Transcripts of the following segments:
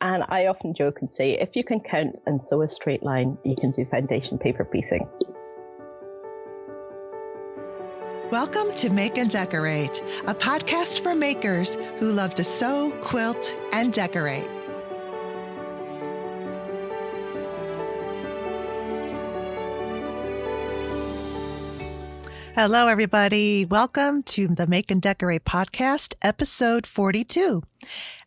And I often joke and say, if you can count and sew a straight line, you can do foundation paper piecing. Welcome to Make and Decorate, a podcast for makers who love to sew, quilt, and decorate. Hello, everybody. Welcome to the Make and Decorate podcast, episode 42.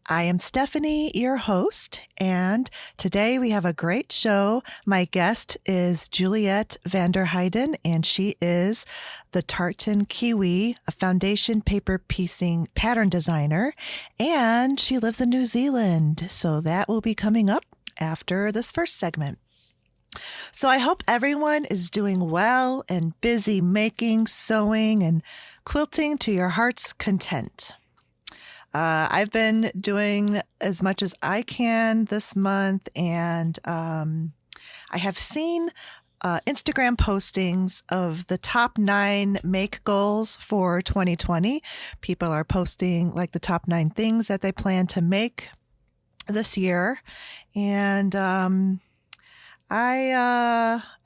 I am Stephanie, your host, and today we have a great show. My guest is Juliet van der Heijden, and she is the Tartan Kiwi, a foundation paper piecing pattern designer, and she lives in New Zealand. So that will be coming up after this first segment. So I hope everyone is doing well and busy making, sewing, and quilting to your heart's content. I've been doing as much as I can this month, and I have seen Instagram postings of the top 9 make goals for 2020. People are posting like the top 9 things that they plan to make this year, and I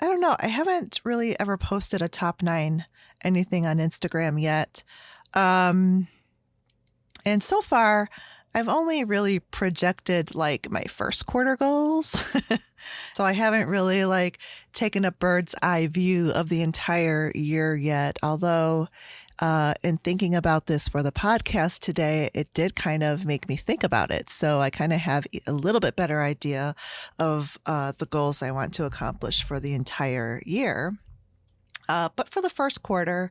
don't know. I haven't really ever posted a top 9 anything on Instagram yet. And so far, I've only really projected like my first quarter goals. So I haven't really like taken a bird's eye view of the entire year yet. Although in thinking about this for the podcast today, it did kind of make me think about it. So I kind of have a little bit better idea of the goals I want to accomplish for the entire year. But for the first quarter,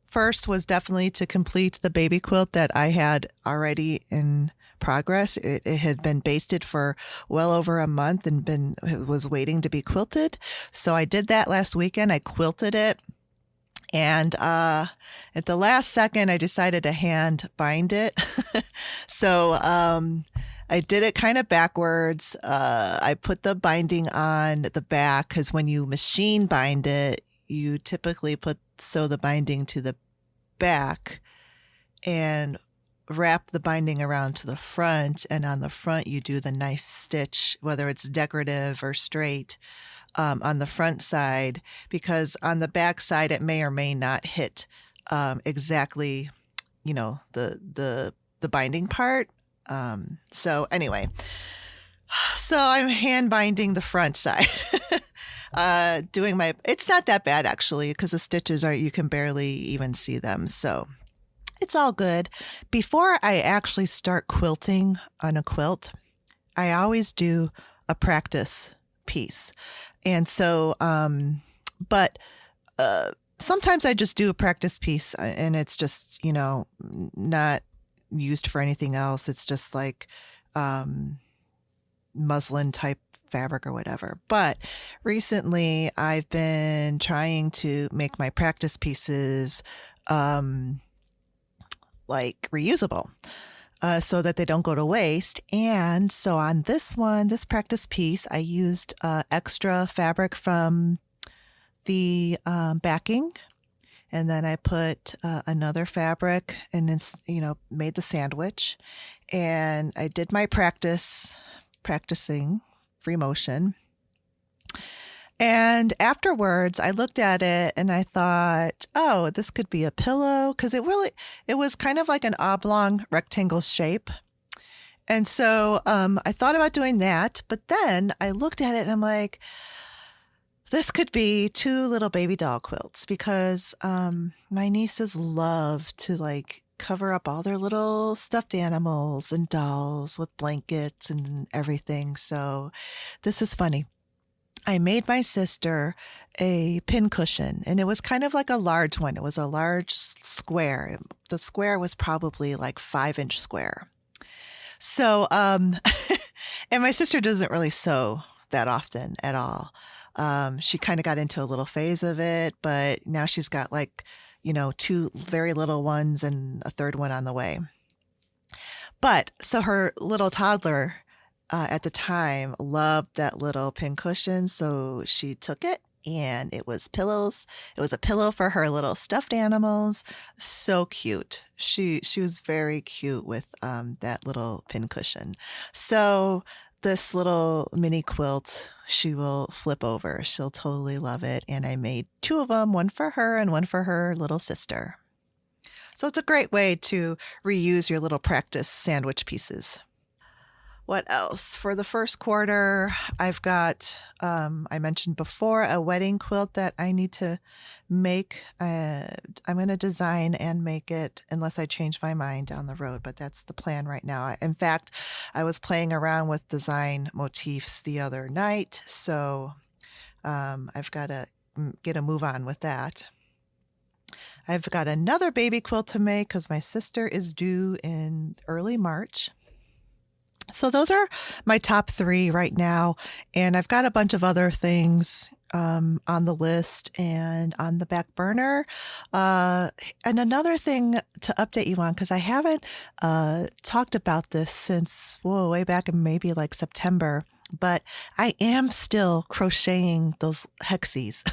first was definitely to complete the baby quilt that I had already in progress. It had been basted for well over a month and was waiting to be quilted. So I did that last weekend. I quilted it. And at the last second, I decided to hand bind it. So I did it kind of backwards. I put the binding on the back because when you machine bind it, you typically sew the binding to the back and wrap the binding around to the front. And on the front, you do the nice stitch, whether it's decorative or straight. On the front side, because on the back side it may or may not hit exactly, the binding part. So anyway, so I'm hand binding the front side. It's not that bad actually, because the stitches you can barely even see them. So it's all good. Before I actually start quilting on a quilt, I always do a practice piece. And so, but sometimes I just do a practice piece and it's just, not used for anything else. It's just like muslin type fabric or whatever. But recently I've been trying to make my practice pieces like reusable. So that they don't go to waste. And so on this practice piece, I used extra fabric from the backing. And then I put another fabric and then, made the sandwich. And I did my practicing free motion. And afterwards, I looked at it and I thought, oh, this could be a pillow, because it was kind of like an oblong rectangle shape. And so I thought about doing that, but then I looked at it and I'm like, this could be 2 little baby doll quilts, because my nieces love to like cover up all their little stuffed animals and dolls with blankets and everything. So this is funny. I made my sister a pin cushion, and it was kind of like a large one. It was a large square. The square was probably like 5-inch square. So, and my sister doesn't really sew that often at all. She kind of got into a little phase of it, but now she's got like, 2 very little ones and a third one on the way. But so her little toddler at the time loved that little pin cushion. So she took it and it was pillows. It was a pillow for her little stuffed animals. So cute. She was very cute with that little pincushion. So this little mini quilt, she will flip over. She'll totally love it. And I made 2 of them, one for her and one for her little sister. So it's a great way to reuse your little practice sandwich pieces. What else? For the first quarter, I've got, I mentioned before, a wedding quilt that I need to make. I'm going to design and make it unless I change my mind down the road, but that's the plan right now. In fact, I was playing around with design motifs the other night, so I've got to get a move on with that. I've got another baby quilt to make because my sister is due in early March. So those are my top 3 right now. And I've got a bunch of other things on the list and on the back burner. And another thing to update you on, because I haven't talked about this since way back in maybe like September, but I am still crocheting those hexies.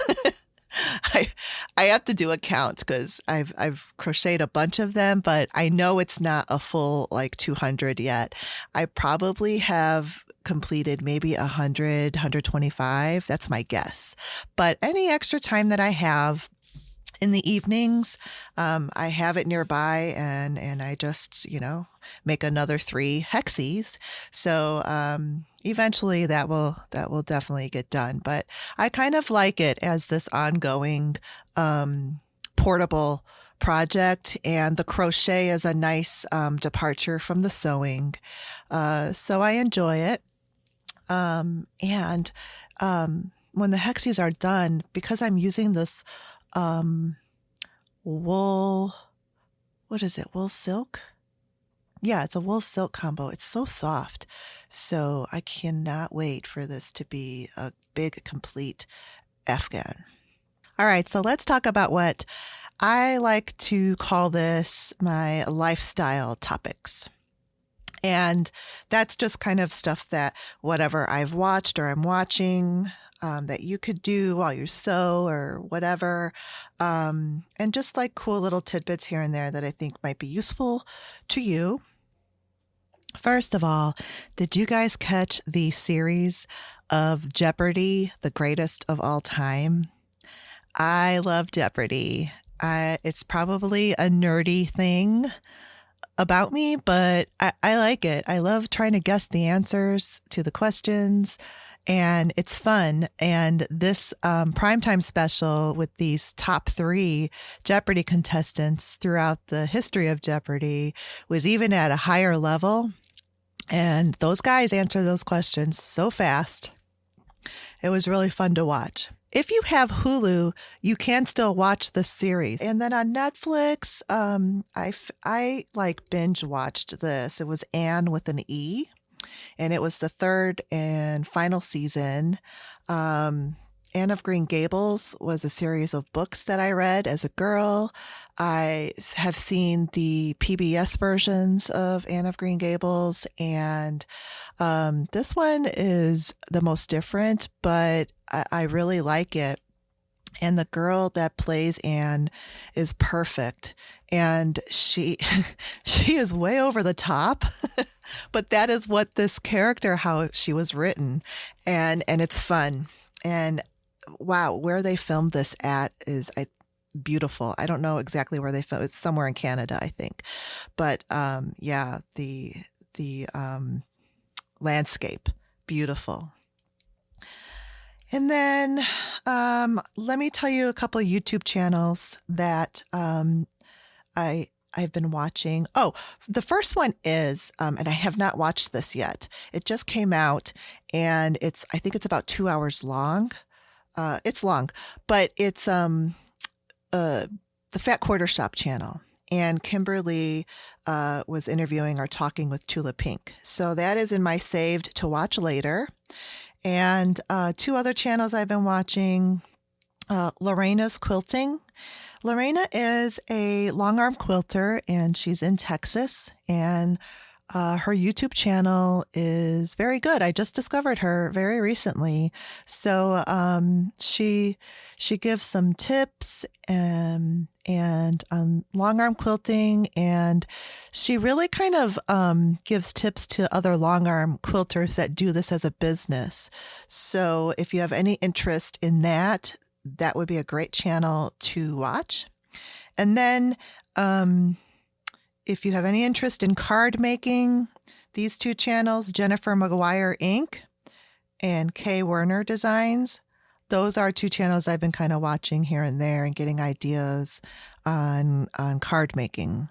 I have to do a count because I've crocheted a bunch of them, but I know it's not a full like 200 yet. I probably have completed maybe 100, 125. That's my guess. But any extra time that I have in the evenings, I have it nearby and I just, make another 3 hexies. So eventually that will definitely get done. But I kind of like it as this ongoing portable project, and the crochet is a nice departure from the sewing. So I enjoy it. And when the hexies are done, because I'm using this wool, what is it? Wool silk? Yeah, it's a wool silk combo. It's so soft. So I cannot wait for this to be a big, complete Afghan. All right, so let's talk about what I like to call this my lifestyle topics. And that's just kind of stuff that whatever I've watched or I'm watching that you could do while you sew or whatever. And just like cool little tidbits here and there that I think might be useful to you. First of all, did you guys catch the series of Jeopardy, the greatest of all time? I love Jeopardy. It's probably a nerdy thing about me, but I like it. I love trying to guess the answers to the questions, and it's fun. And this primetime special with these top 3 Jeopardy contestants throughout the history of Jeopardy was even at a higher level. And those guys answer those questions so fast. It was really fun to watch. If you have Hulu, you can still watch this series. And then on Netflix, I like binge watched this. It was Anne with an E, and it was the 3rd and final season. Anne of Green Gables was a series of books that I read as a girl. I have seen the PBS versions of Anne of Green Gables, and this one is the most different, but I really like it. And the girl that plays Anne is perfect. And she is way over the top, but that is what this character, how she was written. And it's fun. And wow, where they filmed this at is beautiful. I don't know exactly where they filmed. It's somewhere in Canada, I think. But yeah, the landscape, beautiful. And then let me tell you a couple of YouTube channels that I've been watching. Oh, the first one is, and I have not watched this yet. It just came out, and I think it's about 2 hours long. It's long, but it's the Fat Quarter Shop channel. And Kimberly was interviewing or talking with Tula Pink. So that is in my saved to watch later. And 2 other channels I've been watching, Lorena's Quilting. Lorena is a long arm quilter, and she's in Texas. And her YouTube channel is very good. I just discovered her very recently. So she gives some tips and long arm quilting, and she really kind of gives tips to other long arm quilters that do this as a business. So if you have any interest in that, that would be a great channel to watch. And then if you have any interest in card making, these two channels, Jennifer McGuire Inc. and Kay Werner Designs, those are two channels I've been kind of watching here and there and getting ideas on card making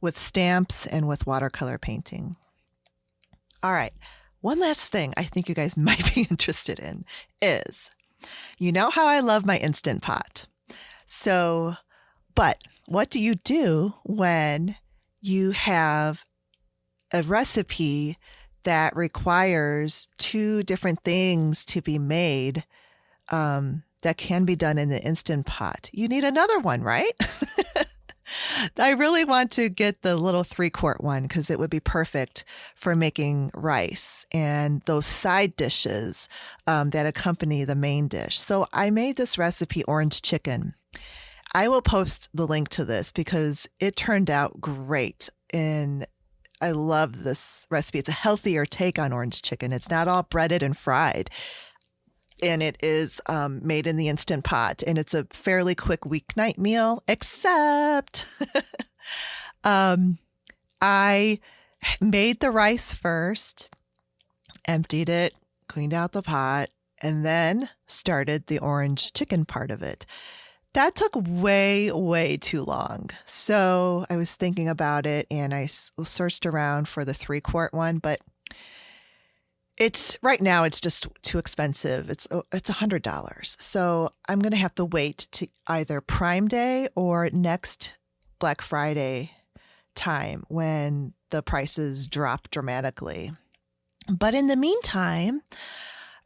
with stamps and with watercolor painting. All right. One last thing I think you guys might be interested in is, you know how I love my Instant Pot. But what do you do when you have a recipe that requires two different things to be made that can be done in the Instant Pot? You need another one, right? I really want to get the little 3-quart one because it would be perfect for making rice and those side dishes that accompany the main dish. So I made this recipe, orange chicken. I will post the link to this because it turned out great. And I love this recipe. It's a healthier take on orange chicken. It's not all breaded and fried. And it is made in the Instant Pot. And it's a fairly quick weeknight meal, except I made the rice first, emptied it, cleaned out the pot, and then started the orange chicken part of it. That took way, way too long. So I was thinking about it and I searched around for the 3-quart one, but right now it's just too expensive. It's $100. So I'm going to have to wait to either Prime Day or next Black Friday time when the prices drop dramatically. But in the meantime,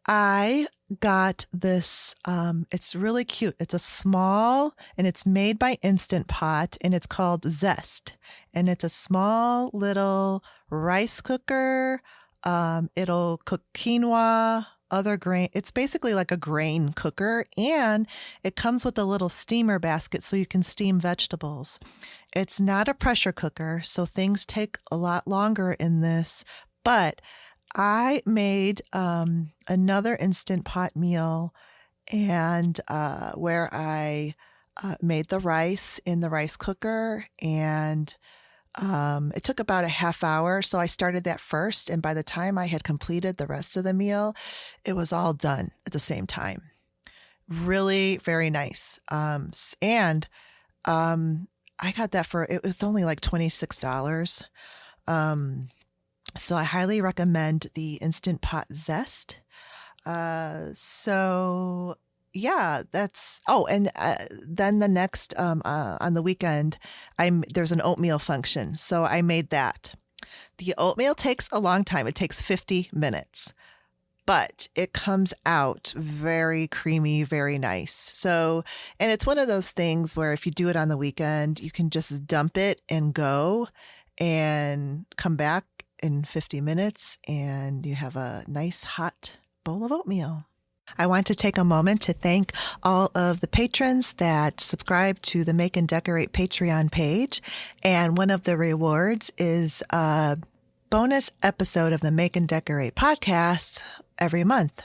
I got this, it's really cute. It's a small, and it's made by Instant Pot, and it's called Zest. And it's a small little rice cooker. It'll cook quinoa, other grain. It's basically like a grain cooker, and it comes with a little steamer basket so you can steam vegetables. It's not a pressure cooker, so things take a lot longer in this, but I made another Instant Pot meal, and where I made the rice in the rice cooker, and it took about a half hour. So I started that first, and by the time I had completed the rest of the meal, it was all done at the same time. Really very nice. And I got that it was only like $26. So I highly recommend the Instant Pot Zest. So yeah, then the next, on the weekend, there's an oatmeal function. So I made that. The oatmeal takes a long time. It takes 50 minutes, but it comes out very creamy, very nice. So, and it's one of those things where if you do it on the weekend, you can just dump it and go and come back in 50 minutes and you have a nice hot bowl of oatmeal. I want to take a moment to thank all of the patrons that subscribe to the Make and Decorate Patreon page. And one of the rewards is a bonus episode of the Make and Decorate podcast every month.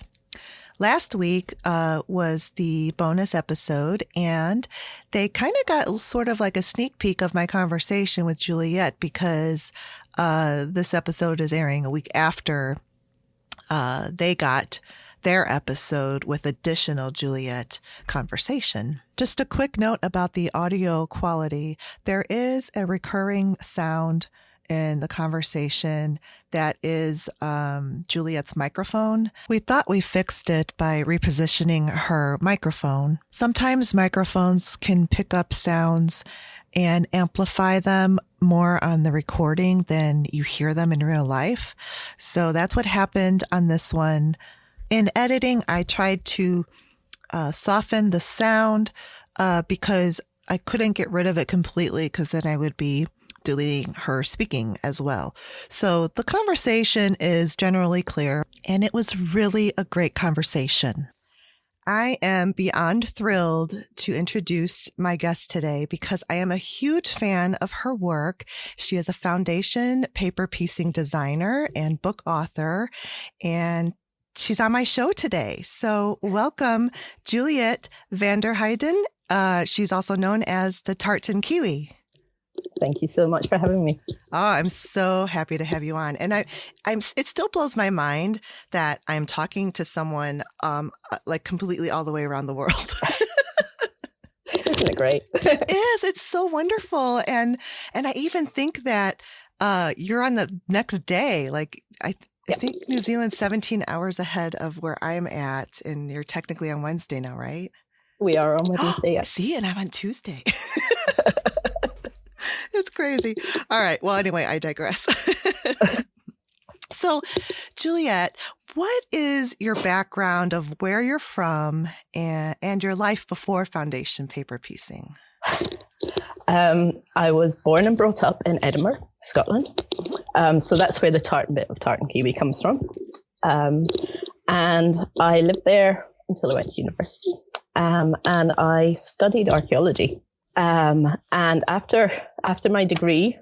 Last week was the bonus episode, and they kind of got sort of like a sneak peek of my conversation with Juliet because this episode is airing a week after they got their episode with additional Juliet conversation. Just a quick note about the audio quality. There is a recurring sound in the conversation that is Juliet's microphone. We thought we fixed it by repositioning her microphone. Sometimes microphones can pick up sounds and amplify them more on the recording than you hear them in real life. So that's what happened on this one. In editing, I tried to soften the sound because I couldn't get rid of it completely because then I would be deleting her speaking as well. So the conversation is generally clear, and it was really a great conversation. I am beyond thrilled to introduce my guest today because I am a huge fan of her work. She is a foundation paper piecing designer and book author, and she's on my show today. So welcome, Juliet van der Heijden. She's also known as the Tartan Kiwi. Thank you so much for having me. Oh, I'm so happy to have you on. And it still blows my mind that I'm talking to someone like completely all the way around the world. Isn't it great? It is. It's so wonderful. And I even think that you're on the next day. Like I think New Zealand's 17 hours ahead of where I'm at, and you're technically on Wednesday now, right? We are on Wednesday. Yes. See, and I'm on Tuesday. It's crazy. All right. Well, anyway, I digress. So, Juliet, what is your background of where you're from and your life before foundation paper piecing? I was born and brought up in Edinburgh, Scotland. So that's where the tartan bit of Tartan Kiwi comes from. And I lived there until I went to university. And I studied archaeology. And after my degree,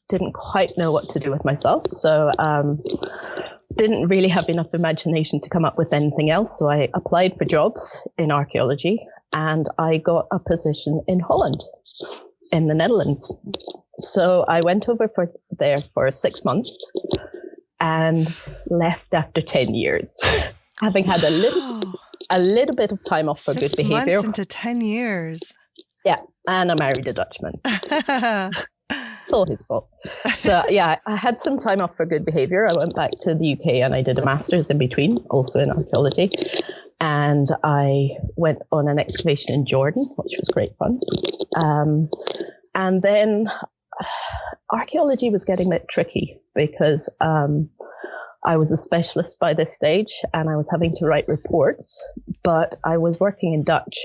didn't quite know what to do with myself. So didn't really have enough imagination to come up with anything else. So I applied for jobs in archaeology, and I got a position in Holland, in the Netherlands. So I went over there for 6 months and left after 10 years, having had a little bit of time off for good behavior. 6 months into 10 years. Yeah, and I married a Dutchman. It's all his fault. So yeah, I had some time off for good behavior. I went back to the UK and I did a master's in between, also in archaeology. And I went on an excavation in Jordan, which was great fun. And then archaeology was getting a bit tricky because I was a specialist by this stage and I was having to write reports, but I was working in Dutch.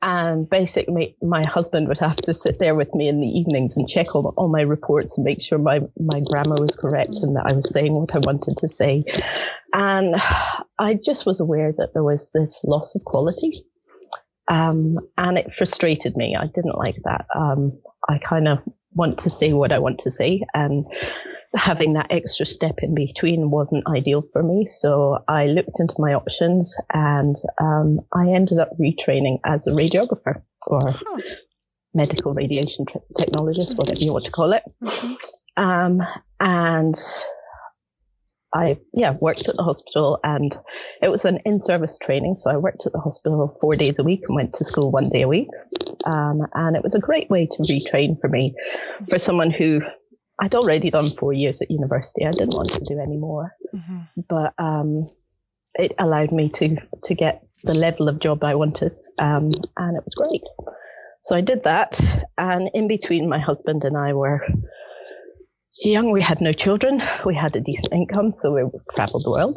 And basically, my husband would have to sit there with me in the evenings and check all my reports and make sure my grammar was correct and that I was saying what I wanted to say. And I just was aware that there was this loss of quality. And it frustrated me. I didn't like that. I kind of want to say what I want to say. And having that extra step in between wasn't ideal for me. So I looked into my options and I ended up retraining as a radiographer or medical radiation technologist, whatever you want to call it. And I worked at the hospital, and it was an in-service training. So I worked at the hospital 4 days a week and went to school 1 day a week. And it was a great way to retrain for me, for someone who I'd already done 4 years at university. I didn't want to do any more, but it allowed me to get the level of job I wanted, and it was great. So I did that, and in between, my husband and I were young. We had no children. We had a decent income, so we traveled the world,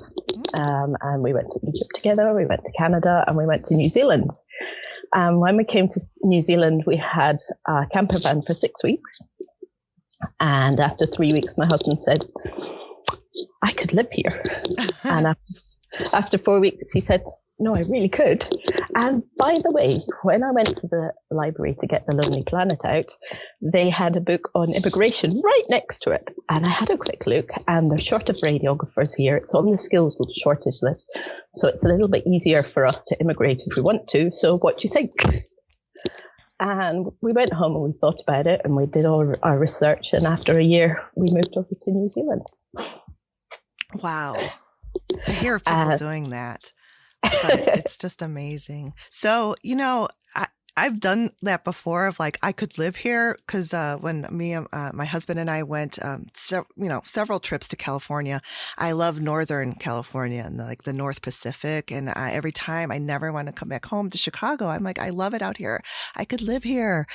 and we went to Egypt together. We went to Canada, and we went to New Zealand. When we came to New Zealand, we had a camper van for 6 weeks. And after 3 weeks, my husband said, I could live here. And after 4 weeks, he said, no, I really could. And by the way, when I went to the library to get The Lonely Planet out, they had a book on immigration right next to it. And I had a quick look, and they're short of radiographers here. It's on the skills shortage list. So it's a little bit easier for us to immigrate if we want to. So what do you think? And we went home and we thought about it and we did all our research. And after a year, we moved over to New Zealand. Wow. I hear of people doing that, but it's just amazing. So, I've done that before of like, I could live here because when me and my husband and I went, several trips to California. I love Northern California and the North Pacific. And every time I never want to come back home to Chicago. I'm like, I love it out here. I could live here.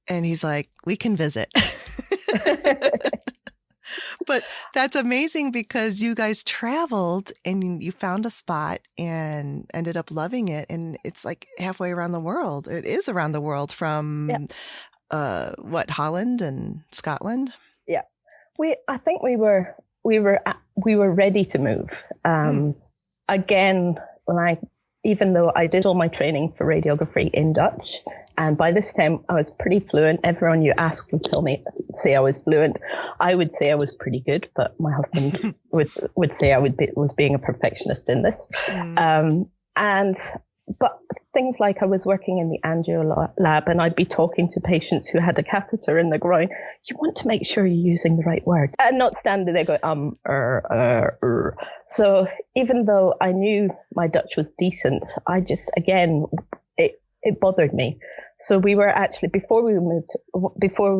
And he's like, we can visit. But that's amazing because you guys traveled and you found a spot and ended up loving it. And it's like halfway around the world. It is around the world from Holland and Scotland? Yeah. I think we were ready to move. Again, even though I did all my training for radiography in Dutch, and by this time I was pretty fluent. Everyone you asked would say I was fluent. I would say I was pretty good, but my husband would say I was being a perfectionist in this. But things like I was working in the angio lab and I'd be talking to patients who had a catheter in the groin. You want to make sure you're using the right word and not standing there going, So even though I knew my Dutch was decent, it bothered me. So we were actually, before we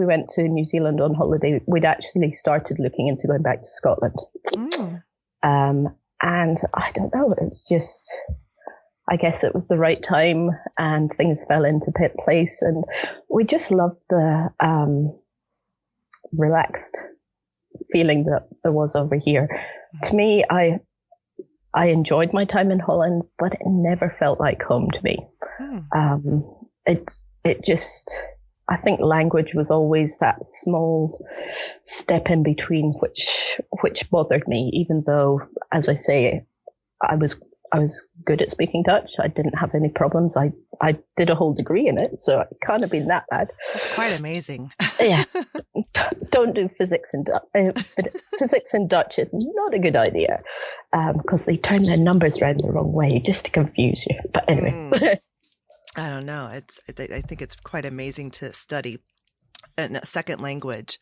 went to New Zealand on holiday, we'd actually started looking into going back to Scotland. And I don't know, it's just, I guess it was the right time and things fell into place. And we just loved the relaxed feeling that there was over here. To me, I enjoyed my time in Holland, but it never felt like home to me. I think language was always that small step in between, which bothered me, even though, as I say, I was good at speaking Dutch. I didn't have any problems. I did a whole degree in it, so it can't have been that bad. That's quite amazing. Yeah. Don't do physics in Dutch. Physics in Dutch is not a good idea because they turn their numbers around the wrong way just to confuse you. But anyway. I don't know. I think it's quite amazing to study a second language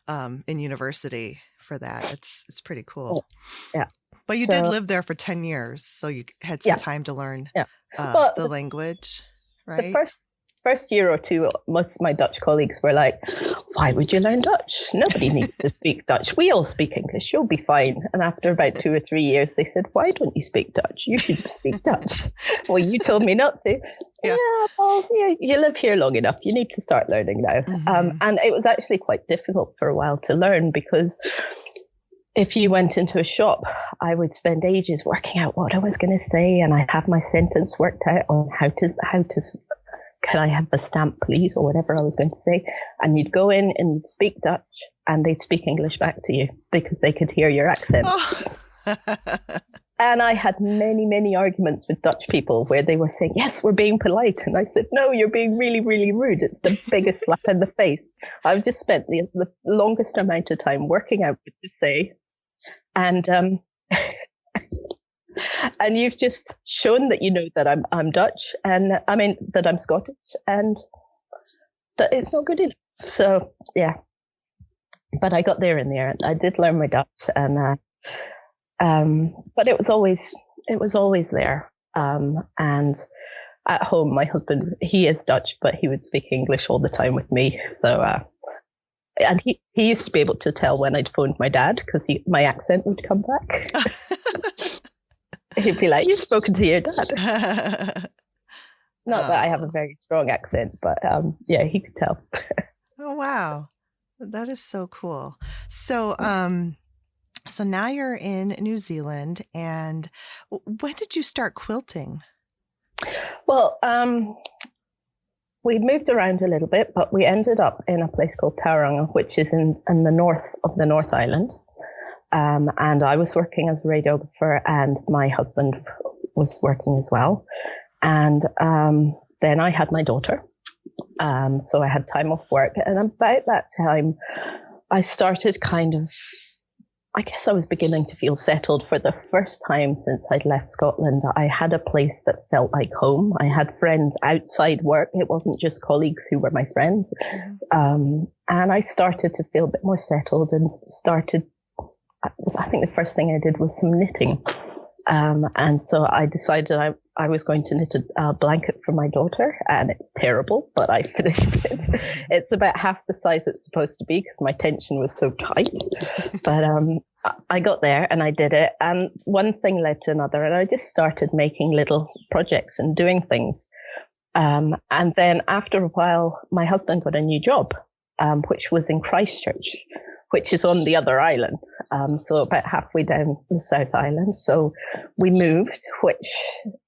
in university for that. It's pretty cool. Yeah. But you did live there for 10 years, so you had some time to learn the language, right? The first year or two, most of my Dutch colleagues were like, why would you learn Dutch? Nobody needs to speak Dutch. We all speak English. You'll be fine. And after about 2 or 3 years, they said, why don't you speak Dutch? You should speak Dutch. Well, you told me not to. Yeah, you live here long enough. You need to start learning now. And it was actually quite difficult for a while to learn because if you went into a shop, I would spend ages working out what I was going to say, and I'd have my sentence worked out on how to can I have a stamp, please, or whatever I was going to say. And you'd go in and you'd speak Dutch, and they'd speak English back to you because they could hear your accent. And I had many, many arguments with Dutch people where they were saying, yes, we're being polite. And I said, no, you're being really, really rude. It's the biggest slap in the face. I've just spent the longest amount of time working out what to say. And and you've just shown that you know that I'm Dutch, and I mean that I'm Scottish, and that it's not good enough. So yeah, but I got there in the end. I did learn my Dutch, and but it was always there. And at home, my husband, he is Dutch, but he would speak English all the time with me. So and he used to be able to tell when I'd phoned my dad because my accent would come back. He'd be like, you've spoken to your dad. Not that I have a very strong accent, but yeah, he could tell. Oh, wow. That is so cool. So, so now you're in New Zealand, and when did you start quilting? Well, we moved around a little bit, but we ended up in a place called Tauranga, which is in the north of the North Island. And I was working as a radiographer, and my husband was working as well. And then I had my daughter. So I had time off work. And about that time, I started I guess I was beginning to feel settled for the first time since I'd left Scotland. I had a place that felt like home. I had friends outside work. It wasn't just colleagues who were my friends. And I started to feel a bit more settled and I think the first thing I did was some knitting. And so I decided I was going to knit a blanket for my daughter, and it's terrible, but I finished it. It's about half the size it's supposed to be because my tension was so tight. But I got there and I did it, and one thing led to another, and I just started making little projects and doing things. And then after a while, my husband got a new job, which was in Christchurch, which is on the other island, so about halfway down the South Island. So we moved, which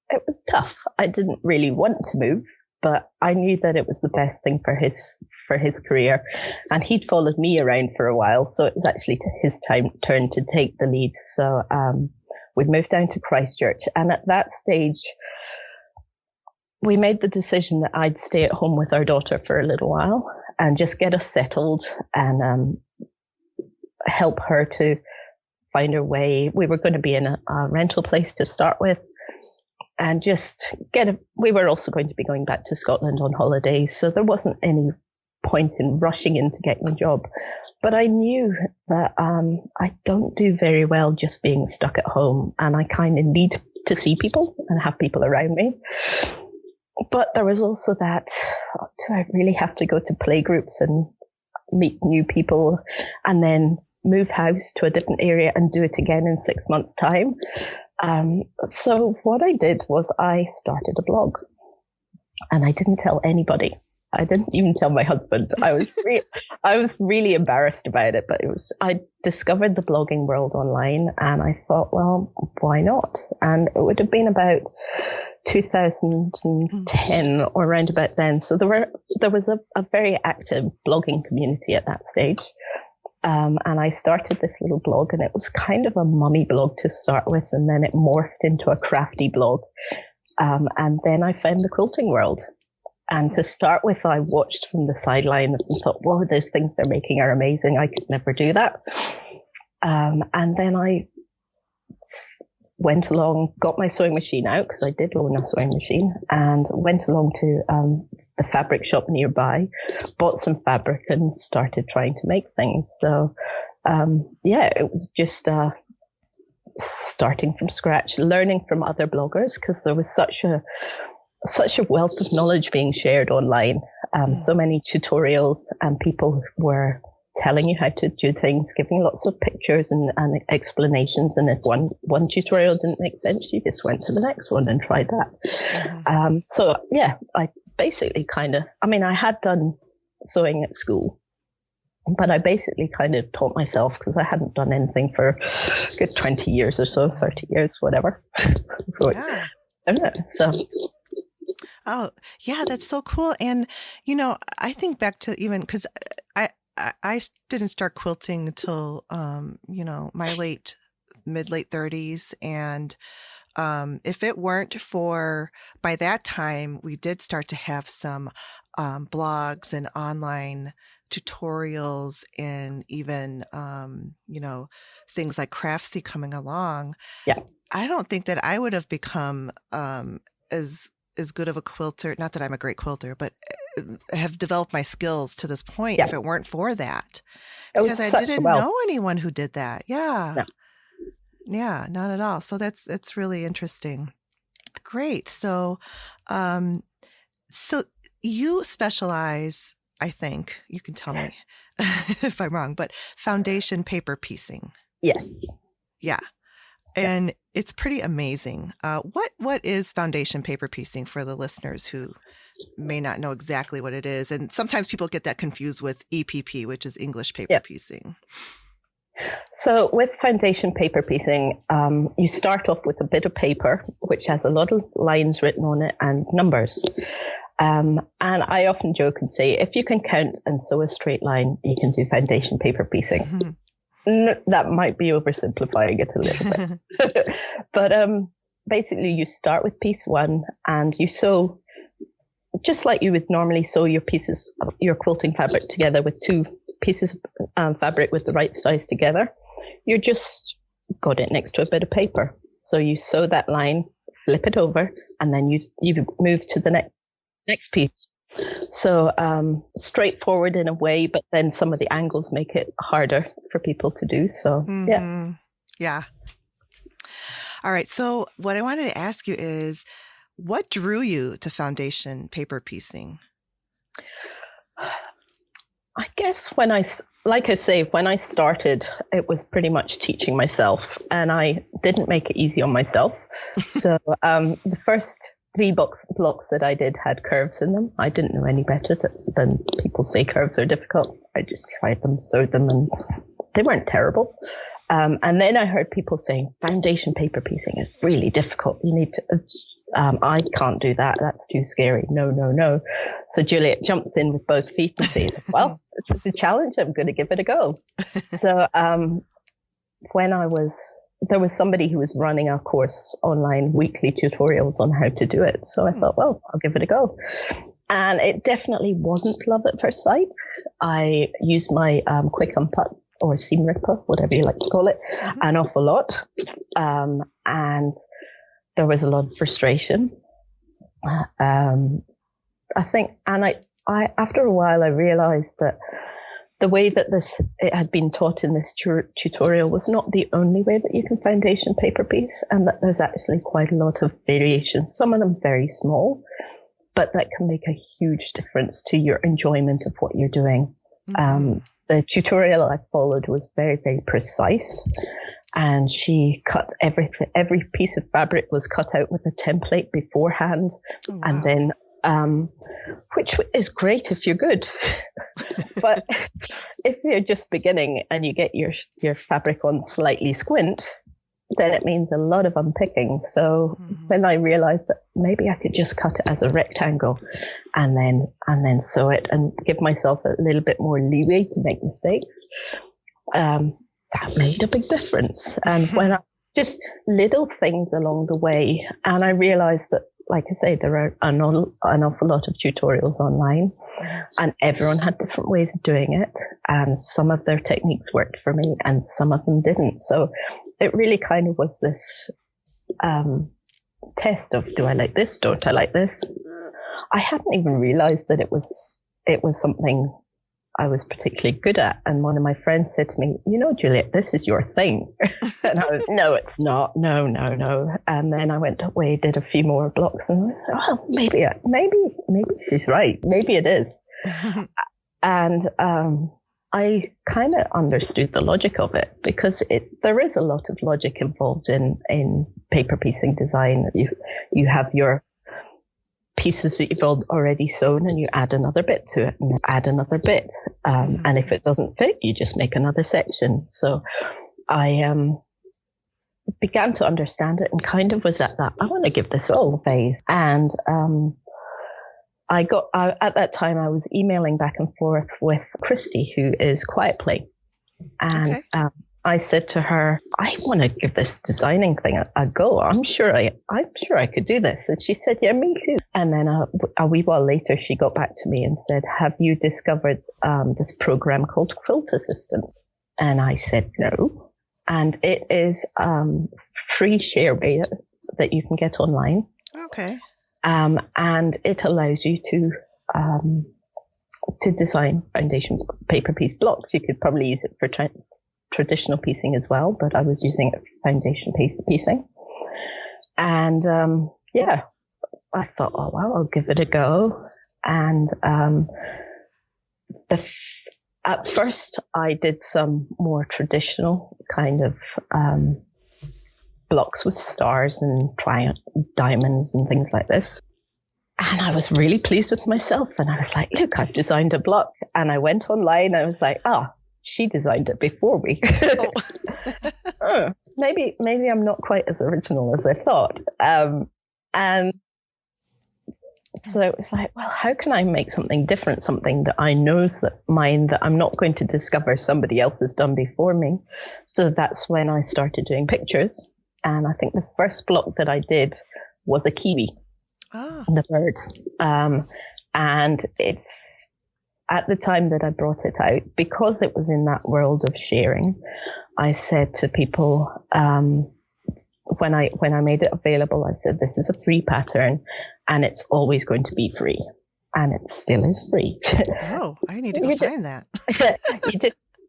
it was tough. I didn't really want to move, but I knew that it was the best thing for his career, and he'd followed me around for a while, so it was actually his turn to take the lead. So we moved down to Christchurch, and at that stage, we made the decision that I'd stay at home with our daughter for a little while and just get us settled and help her to find her way. We were going to be in a rental place to start with, and just we were also going to be going back to Scotland on holidays, so there wasn't any point in rushing into getting a job. But I knew that I don't do very well just being stuck at home, and I kind of need to see people and have people around me. But there was also that, do I really have to go to playgroups and meet new people and then move house to a different area and do it again in 6 months' time? So what I did was I started a blog, and I didn't tell anybody. I didn't even tell my husband. I was really embarrassed about it, but I discovered the blogging world online, and I thought, well, why not? And it would have been about 2010 or around about then. So there was a very active blogging community at that stage. And I started this little blog, and it was kind of a mummy blog to start with, and then it morphed into a crafty blog. And then I found the quilting world. And to start with, I watched from the sidelines and thought, whoa, those things they're making are amazing. I could never do that. And then I went along, got my sewing machine out, because I did own a sewing machine, and went along to the fabric shop nearby, bought some fabric, and started trying to make things. So, it was just starting from scratch, learning from other bloggers, because there was such a wealth of knowledge being shared online. So many tutorials, and people were telling you how to do things, giving lots of pictures and explanations. And if one tutorial didn't make sense, you just went to the next one and tried that. I basically I had done sewing at school, but I basically kind of taught myself, because I hadn't done anything for a good 20 years or so, 30 years, whatever. Yeah. So. Oh, yeah, that's so cool. And, I think back to even, because I didn't start quilting until, my late 30s. And if it weren't for, by that time, we did start to have some blogs and online tutorials, and even, things like Craftsy coming along. Yeah. I don't think that I would have become as good of a quilter, not that I'm a great quilter, but have developed my skills to this point if it weren't for that. Because I didn't know anyone who did that. Yeah. No. Yeah, not at all. So it's really interesting. Great. So you specialize, I think, you can tell me if I'm wrong, but foundation paper piecing. Yes. Yeah. And it's pretty amazing. What is foundation paper piecing for the listeners who may not know exactly what it is? And sometimes people get that confused with EPP, which is English paper piecing. So with foundation paper piecing, you start off with a bit of paper, which has a lot of lines written on it and numbers. And I often joke and say, if you can count and sew a straight line, you can do foundation paper piecing. Mm-hmm. That might be oversimplifying it a little bit. But basically, you start with piece one, and you sew just like you would normally sew your quilting fabric together with two pieces of fabric with the right size together. You just got it next to a bit of paper. So you sew that line, flip it over, and then you move to the next piece. So straightforward in a way, but then some of the angles make it harder for people to do. So, Yeah. All right. So what I wanted to ask you is, what drew you to foundation paper piecing? I guess when I started, it was pretty much teaching myself, and I didn't make it easy on myself. So the first 3 blocks that I did had curves in them. I didn't know any better than people say curves are difficult. I just tried them, sewed them, and they weren't terrible. And then I heard people saying foundation paper piecing is really difficult. You need to, I can't do that. That's too scary. No, no, no. So Juliet jumps in with both feet and says, well, it's a challenge. I'm going to give it a go. So there was somebody who was running a course online, weekly tutorials on how to do it. So I thought, well, I'll give it a go. And it definitely wasn't love at first sight. I used my quick unput or seam ripper, whatever you like to call it, an awful lot. And there was a lot of frustration. I think, and I after a while, I realized that the way that it had been taught in this tutorial was not the only way that you can foundation paper piece, and that there's actually quite a lot of variations, some of them very small, but that can make a huge difference to your enjoyment of what you're doing. The tutorial I followed was very, very precise, and she cut every piece of fabric was cut out with a template beforehand. Oh, wow. And then, which is great if you're good. But if you're just beginning and you get your fabric on slightly squint, then it means a lot of unpicking. So when I realized that maybe I could just cut it as a rectangle and then sew it and give myself a little bit more leeway to make mistakes, that made a big difference. And when just little things along the way, and I realized that, like I say, there are an awful lot of tutorials online, and everyone had different ways of doing it. And some of their techniques worked for me and some of them didn't. So it really kind of was this test of, do I like this? Don't I like this? I hadn't even realized that it was something I was particularly good at. And one of my friends said to me, Juliet, this is your thing. And I was, no, it's not. No. And then I went away, did a few more blocks, and maybe she's right. Maybe it is. And I kind of understood the logic of it, because there is a lot of logic involved in paper piecing design. You have your pieces that you've already sewn, and you add another bit to it, and you add another bit. And if it doesn't fit, you just make another section. So I began to understand it, and kind of was at that, I want to give this all phase. And at that time, I was emailing back and forth with Christy, who is Quiet Play. And I said to her, I want to give this designing thing a go. I'm sure I could do this. And she said, yeah, me too. And then a wee while later, she got back to me and said, have you discovered this program called Quilt Assistant? And I said, no. And it is free shareware that you can get online. Okay. And it allows you to design foundation paper piece blocks. You could probably use it for traditional piecing as well, but I was using it for foundation piecing. And I thought, oh well, I'll give it a go. And at first I did some more traditional kind of blocks with stars and diamonds and things like this. And I was really pleased with myself. And I was like, look, I've designed a block. And I went online. I was like, she designed it before me. Maybe I'm not quite as original as I thought. And so it's like, well, how can I make something different, something that I know is mine, that I'm not going to discover somebody else has done before me? So that's when I started doing pictures. And I think the first block that I did was a kiwi, the bird. And it's at the time that I brought it out, because it was in that world of sharing, I said to people, when I made it available, I said, this is a free pattern and it's always going to be free. And it still is free. Oh, I need to go find that.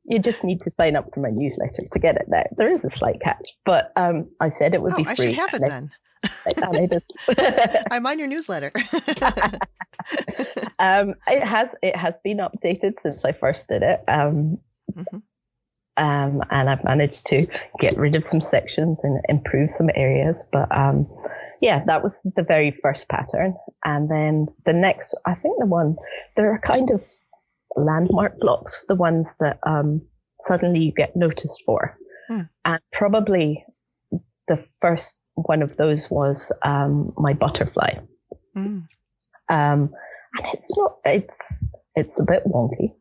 You just need to sign up for my newsletter to get it there. There is a slight catch, but I said it would be free. I should have it then. I'm on your newsletter. It has been updated since I first did it. And I've managed to get rid of some sections and improve some areas. But that was the very first pattern. And then the next, I think there are kind of landmark blocks, the ones that suddenly you get noticed for. And probably the first one of those was my butterfly. Mm. And it's a bit wonky.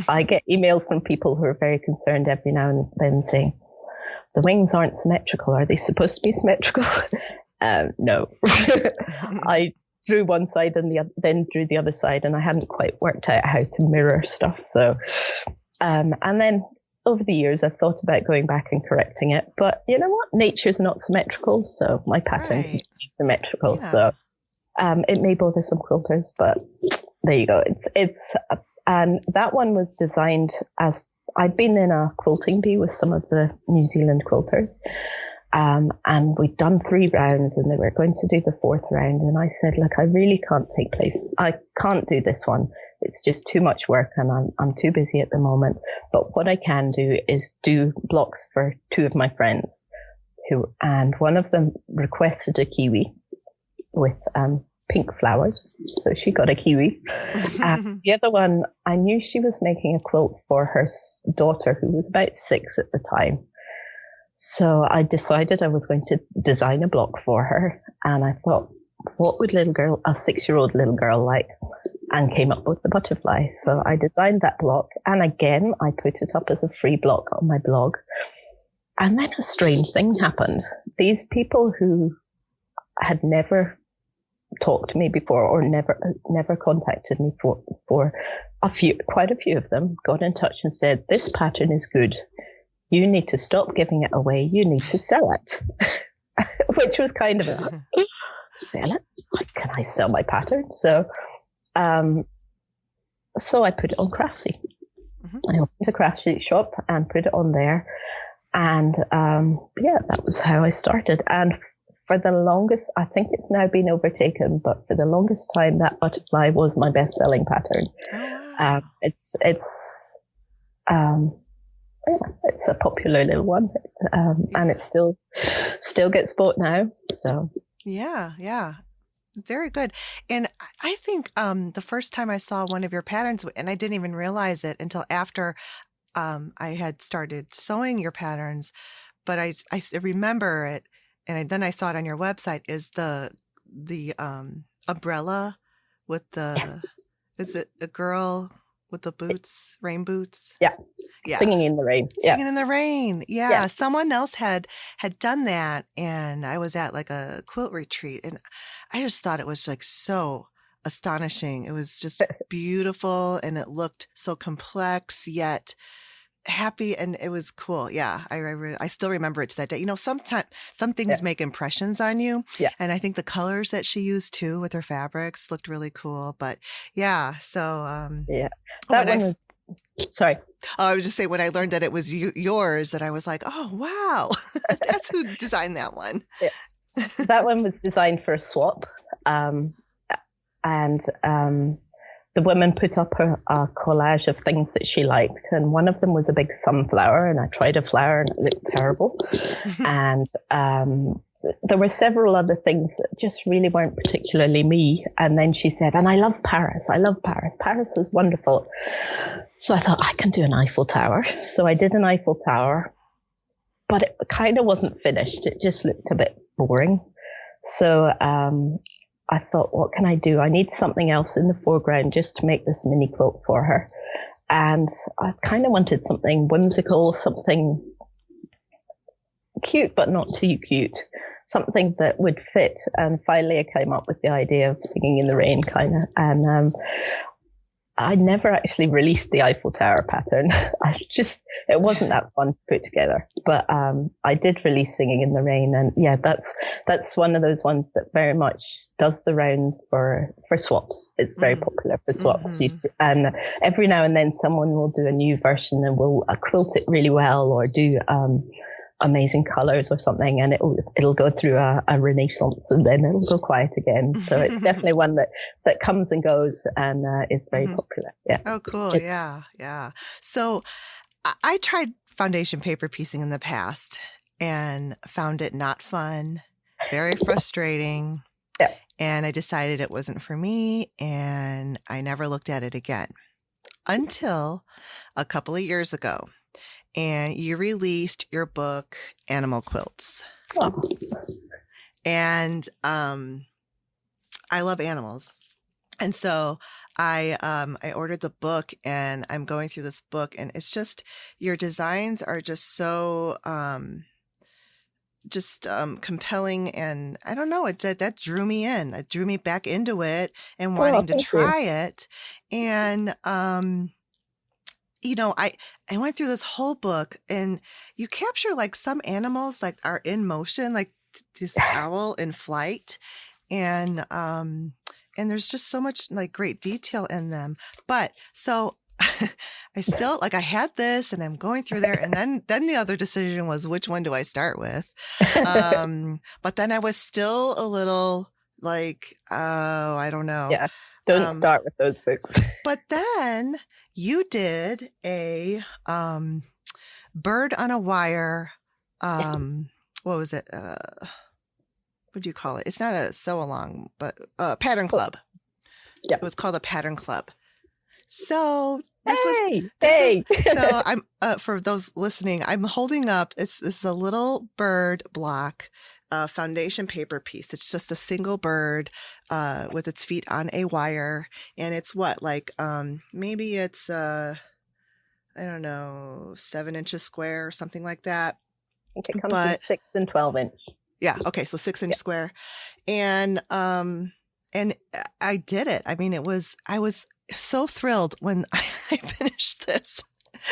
I get emails from people who are very concerned every now and then saying, the wings aren't symmetrical. Are they supposed to be symmetrical? No. I drew one side and then drew the other side, and I hadn't quite worked out how to mirror stuff. So, and then over the years, I've thought about going back and correcting it. But you know what? Nature's not symmetrical, so my pattern can be symmetrical. Yeah. So it may bother some quilters, but there you go. And that one was designed as, I'd been in a quilting bee with some of the New Zealand quilters, and we'd done 3 rounds, and they were going to do the 4th round. And I said, look, I really can't I can't do this one. It's just too much work, and I'm too busy at the moment. But what I can do is do blocks for 2 of my friends, and one of them requested a kiwi with pink flowers, so she got a kiwi. And the other one, I knew she was making a quilt for her daughter, who was about 6 at the time. So I decided I was going to design a block for her, and I thought, what would a 6-year-old little girl like? And came up with the butterfly. So I designed that block, and again I put it up as a free block on my blog. And then a strange thing happened. These people who had never talked to me before, or never contacted me for quite a few of them got in touch and said, this pattern is good. You need to stop giving it away. You need to sell it. Which was kind of sell it? Can I sell my pattern? So I put it on Craftsy. I opened a Craftsy shop and put it on there. And that was how I started. And for the longest, I think it's now been overtaken, but for the longest time, that butterfly was my best-selling pattern. It's a popular little one, and it still gets bought now. So yeah, very good. And I think the first time I saw one of your patterns, and I didn't even realize it until after I had started sewing your patterns, but I remember it. And then I saw it on your website, is the umbrella with is it a girl with the boots, rain boots? Yeah. Singing in the rain. Singing in the rain. Yeah. Someone else had done that, and I was at like a quilt retreat, and I just thought it was like so astonishing. It was just beautiful, and it looked so complex yet happy, and it was cool. Yeah, I still remember it to that day. You know, sometimes some things make impressions on you. Yeah. And I think the colors that she used too with her fabrics looked really cool. But yeah, so that one was. Sorry. Oh, I would just say, when I learned that it was yours, that I was like, oh wow, that's who designed that one. Yeah. That one was designed for a swap, and the woman put up a collage of things that she liked, and one of them was a big sunflower, and I tried a flower and it looked terrible. And there were several other things that just really weren't particularly me. And then she said, and I love Paris. Paris is wonderful. So I thought, I can do an Eiffel Tower. So I did an Eiffel Tower, but it kind of wasn't finished. It just looked a bit boring. So I thought, what can I do? I need something else in the foreground just to make this mini quilt for her. And I kind of wanted something whimsical, something cute, but not too cute, something that would fit. And finally I came up with the idea of Singing in the Rain, kind of. And I never actually released the Eiffel Tower pattern. It wasn't that fun to put together. But I did release Singing in the Rain, and yeah, that's one of those ones that very much does the rounds for swaps. It's very popular for swaps. And every now and then someone will do a new version and will quilt it really well, or do amazing colors or something, and it'll go through a renaissance, and then it'll go quiet again. So it's definitely one that comes and goes, and is very popular. Yeah. Oh, cool. Yeah. So I tried foundation paper piecing in the past and found it not fun, very frustrating. Yeah. And I decided it wasn't for me, and I never looked at it again until a couple of years ago. And you released your book, Animal Quilts. Oh. And I love animals. And so I ordered the book, and I'm going through this book, and it's just, your designs are just so compelling, and I don't know, that drew me in. It drew me back into it and wanting to try it. And I went through this whole book, and you capture like some animals like are in motion, like this owl in flight, and there's just so much like great detail in them. But so I still like, I had this, and I'm going through there, and then the other decision was, which one do I start with? But then I was still a little like, oh, I don't know. Yeah, don't start with those books. But then you did a bird on a wire. What was it? What do you call it? It's not a sew along, but pattern club. Yeah, it was called a pattern club. So so I'm for those listening, I'm holding up. It's a little bird block, foundation paper piece. It's just a single bird with its feet on a wire, and it's what, like maybe it's I don't know, 7 inches square or something like that. I think it comes in 6 and 12 inch. Yeah. Okay. So 6 inch square, and I did it. I mean, I was so thrilled when I finished this.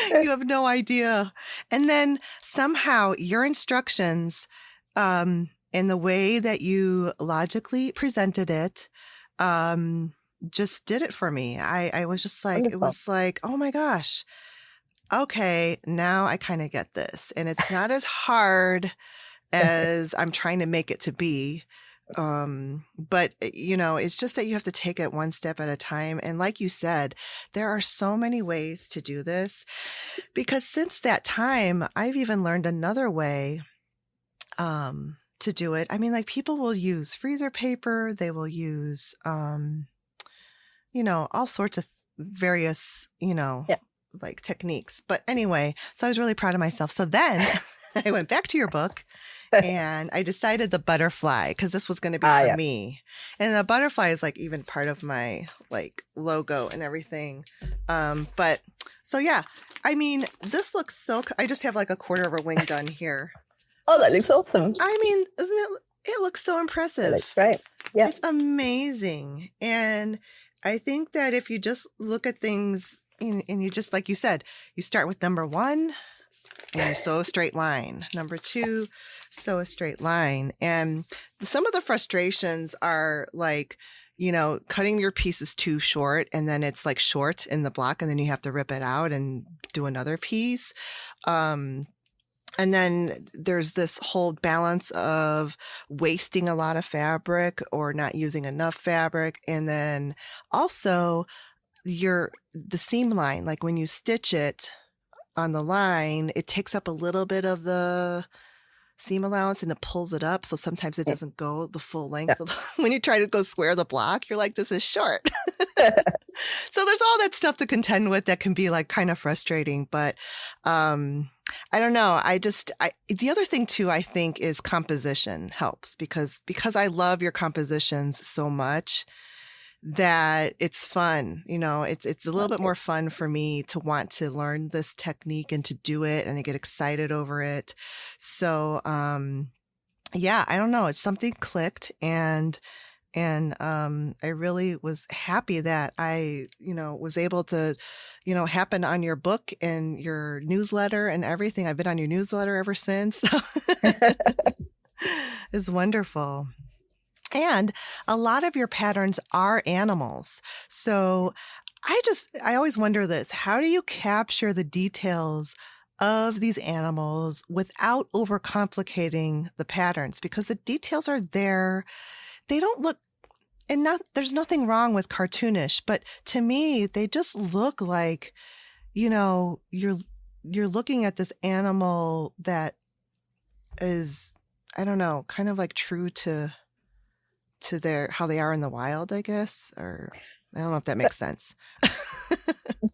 You have no idea. And then somehow your instructions, and the way that you logically presented it, just did it for me. I was just like, Wonderful. It was like, oh my gosh. Okay, now I kind of get this. And it's not as hard as I'm trying to make it to be. But it's just that you have to take it one step at a time. And like you said, there are so many ways to do this, because since that time, I've even learned another way, to do it. I mean, like, people will use freezer paper. They will use, all sorts of various, like techniques. But anyway, so I was really proud of myself. So then I went back to your book, and I decided the butterfly, because this was going to be for me. And the butterfly is like even part of my like logo and everything. But so, yeah, I mean, this looks so, I just have like a quarter of a wing done here. Oh, that looks awesome. I mean, it looks so impressive. That's right. Yeah. It's amazing. And I think that if you just look at things and you just, like you said, you start with number 1, and you sew a straight line. Number 2, sew a straight line. And some of the frustrations are like, cutting your pieces too short, and then it's like short in the block, and then you have to rip it out and do another piece. And then there's this whole balance of wasting a lot of fabric or not using enough fabric. And then also the seam line, like when you stitch it on the line, it takes up a little bit of the seam allowance and it pulls it up. So sometimes it doesn't go the full length. Yeah. When you try to go square the block, you're like, this is short. So there's all that stuff to contend with that can be like kind of frustrating. But I don't know. The other thing too, I think, is composition helps, because I love your compositions so much that it's fun. It's a little bit more fun for me to want to learn this technique and to do it, and I get excited over it. So, yeah, I don't know. It's something clicked, and I really was happy that I, was able to, happen on your book and your newsletter and everything. I've been on your newsletter ever since. It's wonderful. And a lot of your patterns are animals. So I always wonder this: how do you capture the details of these animals without overcomplicating the patterns? Because the details are there. They don't look, and there's nothing wrong with cartoonish, but to me, they just look like, you're looking at this animal that is, I don't know, kind of like true to how they are in the wild, I guess, or I don't know if that makes sense.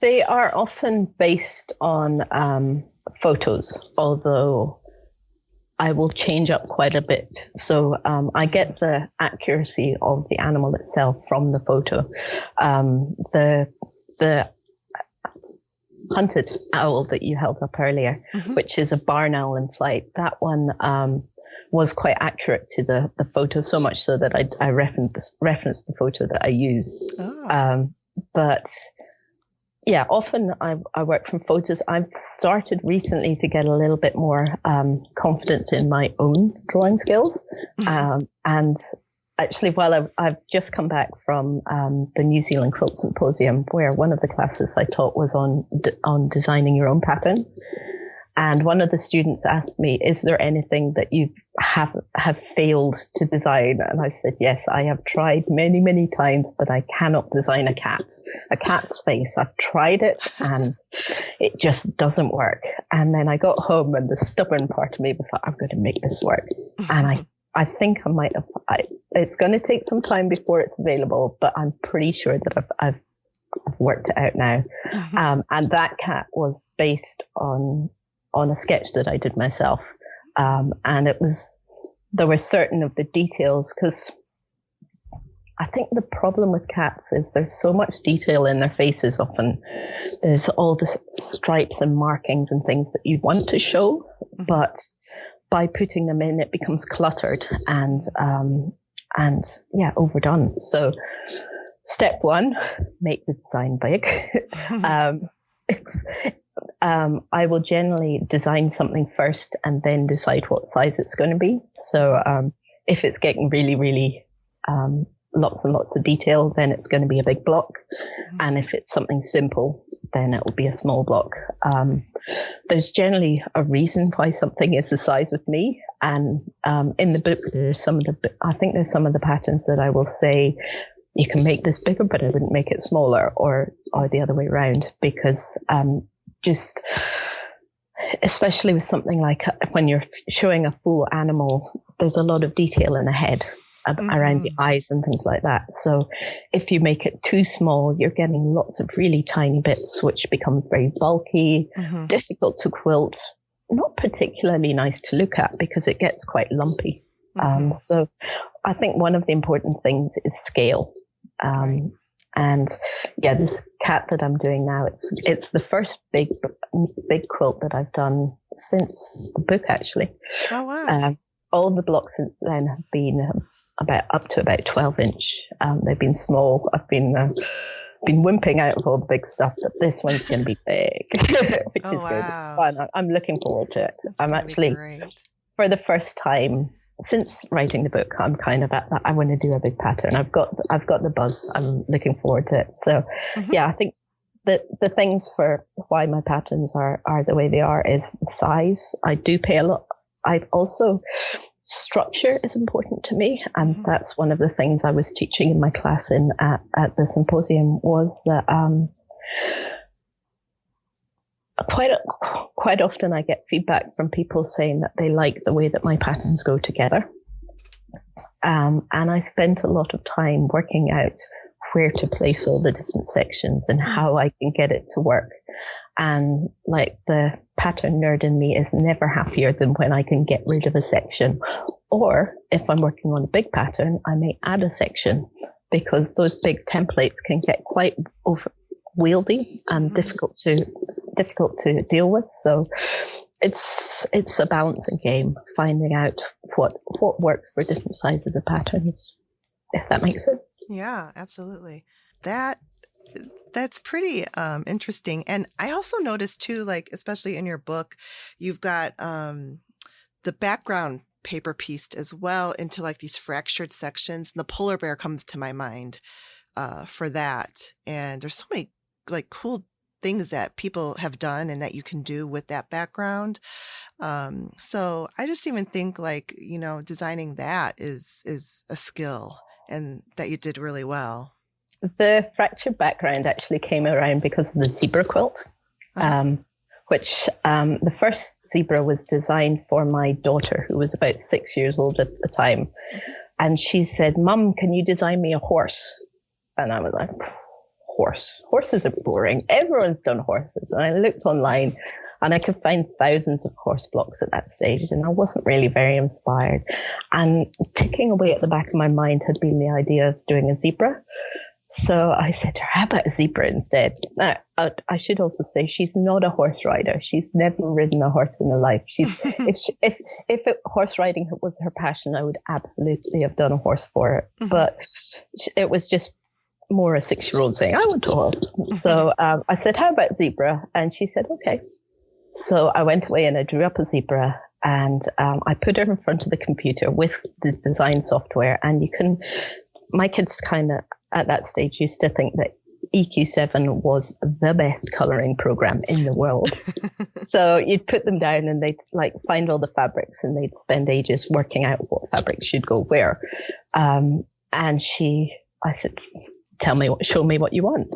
They are often based on photos, although I will change up quite a bit. So I get the accuracy of the animal itself from the photo. The hunted owl that you held up earlier, which is a barn owl in flight, that one was quite accurate to the photo, so much so that I referenced the photo that I used. But yeah, often I work from photos. I've started recently to get a little bit more confidence in my own drawing skills. And actually, while I've just come back from the New Zealand Quilt Symposium, where one of the classes I taught was on designing your own pattern. And one of the students asked me, is there anything that you have failed to design? And I said, yes, I have tried many, many times, but I cannot design a cat's face. I've tried it and it just doesn't work. And then I got home and the stubborn part of me was like, I'm going to make this work. And I think I might have, it's going to take some time before it's available, but I'm pretty sure that I've worked it out now. And that cat was based on a sketch that I did myself. And there were certain of the details, because I think the problem with cats is there's so much detail in their faces often. There's all the stripes and markings and things that you want to show, but by putting them in, it becomes cluttered and overdone. So step one, make the design big. I will generally design something first and then decide what size it's going to be. So if it's getting really, really lots and lots of detail, then it's going to be a big block. And if it's something simple, then it will be a small block. There's generally a reason why something is the size with me. And in the book, there's some of the patterns that I will say, you can make this bigger, but I wouldn't make it smaller, or the other way around, because just especially with something like when you're showing a full animal, there's a lot of detail in the head around the eyes and things like that. So if you make it too small, you're getting lots of really tiny bits, which becomes very bulky, difficult to quilt, not particularly nice to look at because it gets quite lumpy. So I think one of the important things is scale. And yeah, this cat that I'm doing now, it's the first big quilt that I've done since the book, actually. Oh, wow. All the blocks since then have been up to about 12 inch. They've been small. I've been wimping out of all the big stuff, but this one's going to be big, which is good. It's fun. I'm looking forward to it. I'm actually, for the first time since writing the book, I'm kind of at that. I want to do a big pattern. I've got the buzz. I'm looking forward to it. So yeah, I think that the things for why my patterns are the way they are is the size. I do pay a lot. I've also, structure is important to me. And that's one of the things I was teaching in my class at the symposium, was that quite often I get feedback from people saying that they like the way that my patterns go together. And I spent a lot of time working out where to place all the different sections and how I can get it to work. And like, the pattern nerd in me is never happier than when I can get rid of a section. Or if I'm working on a big pattern, I may add a section, because those big templates can get quite wieldy and difficult to deal with. So it's a balancing game, finding out what works for different sizes of patterns, if that makes sense. Yeah, absolutely. That's pretty interesting. And I also noticed too, like, especially in your book, you've got the background paper pieced as well into like these fractured sections. And the polar bear comes to my mind for that. And there's so many like cool things that people have done and that you can do with that background. So I just even think, like, designing that is a skill, and that you did really well. The fractured background actually came around because of the zebra quilt, which the first zebra was designed for my daughter, who was about 6 years old at the time. And she said, "Mum, can you design me a horse?" And I was like, horses are boring. Everyone's done horses. And I looked online And I could find thousands of horse blocks at that stage, and I wasn't really very inspired. And ticking away at the back of my mind had been the idea of doing a zebra. So I said to her, how about a zebra instead? Now, I should also say she's not a horse rider. She's never ridden a horse in her life. If horse riding was her passion, I would absolutely have done a horse for her. Mm-hmm. But it was just more a 6-year-old saying, I want a horse. So I said, how about zebra? And she said, okay. So I went away and I drew up a zebra, and I put her in front of the computer with the design software. And my kids kind of at that stage used to think that EQ7 was the best coloring program in the world. So you'd put them down and they'd like find all the fabrics, and they'd spend ages working out what fabrics should go where. And I said, show me what you want.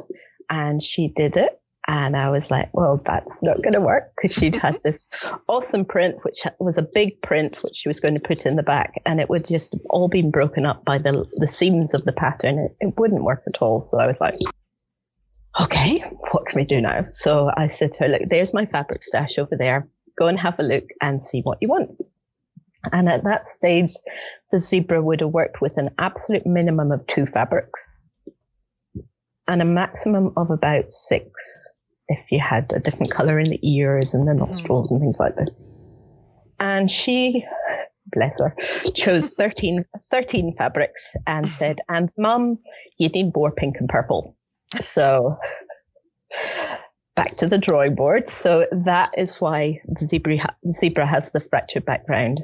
And she did it. And I was like, well, that's not going to work, because she'd had this awesome print, which was a big print, which she was going to put in the back. And it would just all been broken up by the seams of the pattern. It wouldn't work at all. So I was like, okay, what can we do now? So I said to her, look, there's my fabric stash over there. Go and have a look and see what you want. And at that stage, the zebra would have worked with an absolute minimum of 2 fabrics and a maximum of about 6 if you had a different color in the ears and the nostrils and things like this. And she, bless her, chose 13 fabrics and said, and Mum, you need more pink and purple. So back to the drawing board. So that is why the zebra has the fractured background,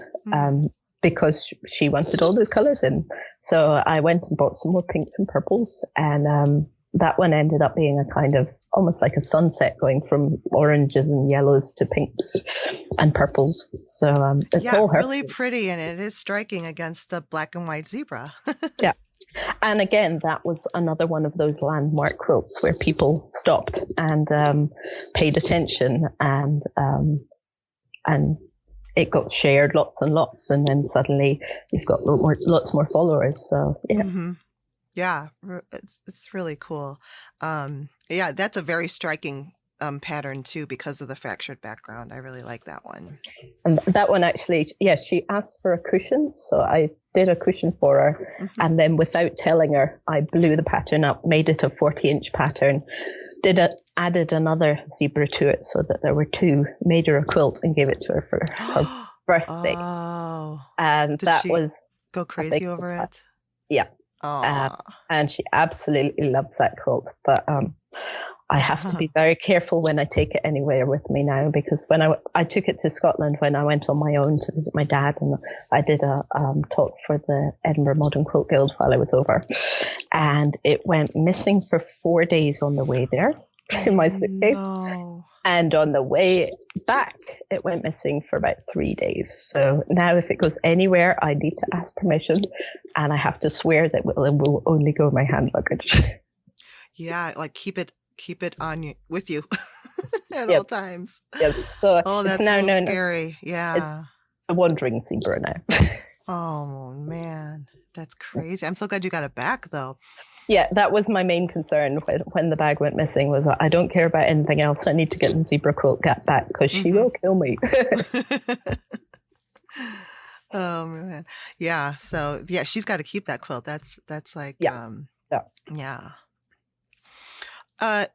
because she wanted all those colors in. So I went and bought some more pinks and purples, and that one ended up being a kind of almost like a sunset, going from oranges and yellows to pinks and purples. So it's all her. Really pretty, and it is striking against the black and white zebra. Yeah. And again, that was another one of those landmark quilts where people stopped and paid attention, and it got shared lots and lots, and then suddenly you've got lots more followers. So yeah. Mm-hmm. Yeah, it's really cool. Yeah, that's a very striking pattern too, because of the fractured background. I really like that one. And that one actually, she asked for a cushion, so I did a cushion for her, and then without telling her, I blew the pattern up, made it a 40-inch pattern, added another zebra to it so that there were 2, made her a quilt and gave it to her for her birthday. Oh, and did that she was go crazy over it? Yeah. And she absolutely loves that quilt, but I have to be very careful when I take it anywhere with me now, because when I took it to Scotland when I went on my own to visit my dad, and I did a talk for the Edinburgh Modern Quilt Guild while I was over, and it went missing for 4 days on the way there in my suitcase. No. And on the way back, it went missing for about 3 days. So now if it goes anywhere, I need to ask permission, and I have to swear that it will only go my hand luggage. Yeah, like keep it on you, with you at all times. Yep. So that's now scary. Yeah. It's a wandering zebra now. Oh man, that's crazy. I'm so glad you got it back though. Yeah, that was my main concern when the bag went missing, was I don't care about anything else. I need to get the zebra quilt back, because she will kill me. Oh man. Yeah. So yeah, she's got to keep that quilt. That's like, yeah.